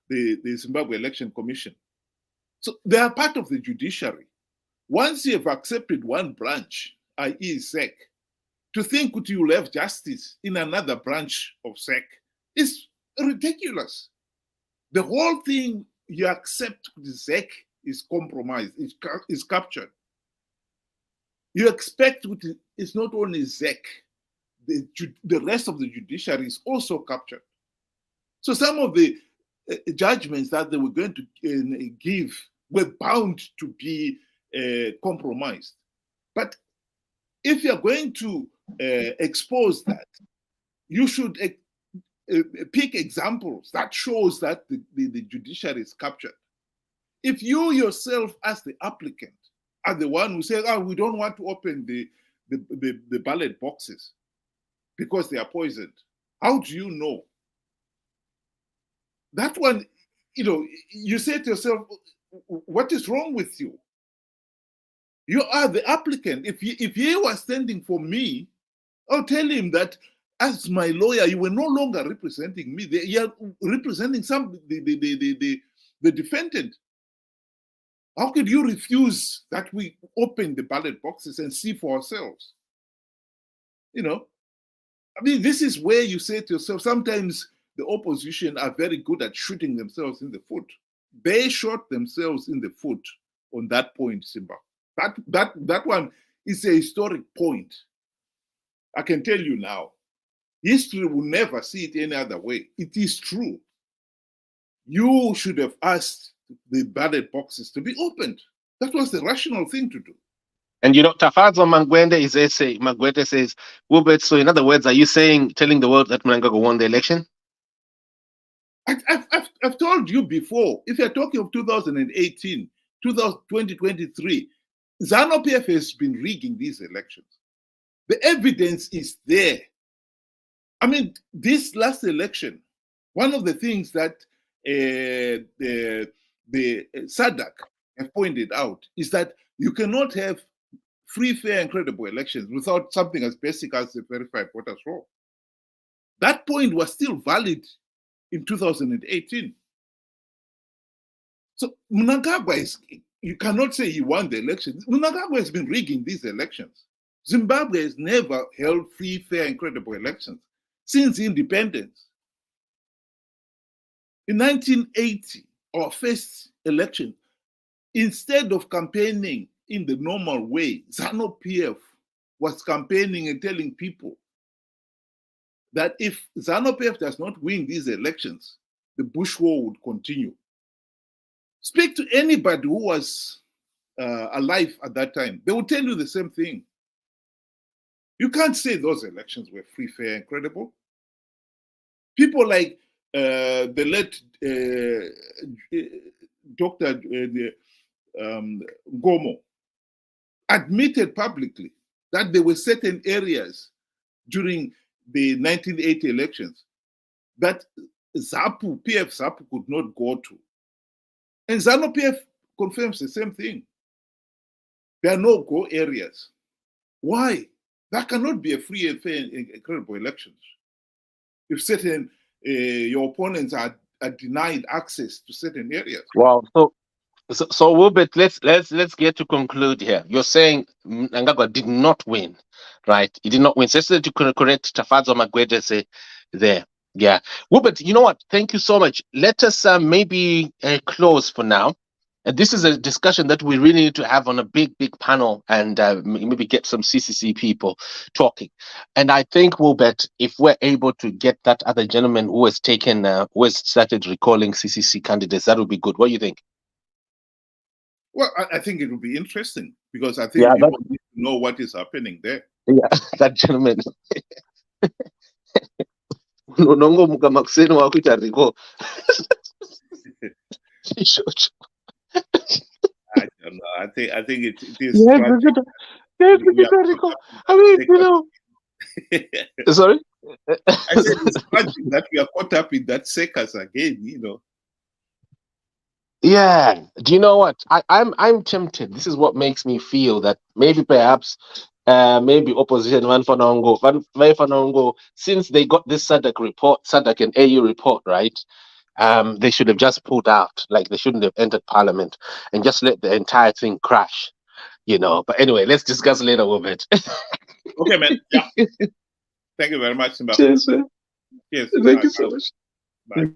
Speaker 8: the Zimbabwe Election Commission. So they are part of the judiciary. Once you have accepted one branch, i.e. Zec, to think that you will have justice in another branch of Zec is ridiculous. The whole thing, you accept Zec is compromised, is captured. You expect it's not only Zec, the rest of the judiciary is also captured. So some of the judgments that they were going to give were bound to be compromised. But if you're going to expose that, you should pick examples that shows that the judiciary is captured. If you yourself, as the applicant, are the one who says, "Oh, we don't want to open the ballot boxes because they are poisoned," how do you know? That one, you say to yourself, what is wrong with you? You are the applicant. If he was standing for me, I'll tell him that as my lawyer, you were no longer representing me. You are representing the the defendant. How could you refuse that we open the ballot boxes and see for ourselves? You know, I mean, this is where you say to yourself, sometimes the opposition are very good at shooting themselves in the foot. They shot themselves in the foot on that point, Simba. That one is a historic point. I can tell you now, history will never see it any other way. It is true. You should have asked the ballot boxes to be opened. That was the rational thing to do.
Speaker 6: And Tafazo Magwende says, Wilbert, so in other words, are you telling the world that Mnangagwa won the election?
Speaker 8: I've told you before, if you're talking of 2018, 2023, ZANU-PF has been rigging these elections. The evidence is there. I mean, this last election, one of the things that the Sadc have pointed out is that you cannot have free, fair, and credible elections without something as basic as the verified voters roll. That point was still valid in 2018. So Mnangagwa you cannot say he won the elections. Mnangagwa has been rigging these elections. Zimbabwe has never held free, fair, and credible elections since independence. In 1980, our first election, instead of campaigning in the normal way, ZANU-PF was campaigning and telling people that if ZANU-PF does not win these elections, the Bush war would continue. Speak to anybody who was alive at that time. They will tell you the same thing. You can't say those elections were free, fair, and credible. People like the late Dr. Gomo admitted publicly that there were certain areas during the 1980 elections that PF ZAPU could not go to. And ZANU-PF confirms the same thing. There are no go areas. Why? That cannot be a free and fair and credible elections. If certain your opponents are denied access to certain areas.
Speaker 6: Wow. So Wilbert, let's get to conclude here. You're saying Mnangagwa did not win, right? He did not win. So let's correct Tafazo Magwende there. Yeah. Wilbert, you know what? Thank you so much. Let us maybe close for now. This is a discussion that we really need to have on a big panel and maybe get some CCC people talking. And I think, Wilbert, if we're able to get that other gentleman who has started recalling CCC candidates, that would be good. What do you think?
Speaker 8: Well, I think it will be interesting because I think people need to know what is happening there.
Speaker 6: Yeah, that gentleman. I
Speaker 8: don't know. I think it is.
Speaker 6: Yes, I mean, you know. Sorry?
Speaker 8: I said it's tragic that we are caught up in that Zec'S again, you know.
Speaker 6: Yeah. Do you know what? I'm tempted. This is what makes me feel that maybe perhaps maybe opposition Fanongo, since they got this Sadc and AU report, right? They should have just pulled out. Like they shouldn't have entered parliament and just let the entire thing crash, you know. But anyway, let's discuss later, Wilbert.
Speaker 8: Okay, man. Yeah. Thank you very much, Simba.
Speaker 6: Cheers, man.
Speaker 8: Yes.
Speaker 6: Thank you so much.
Speaker 8: Bye.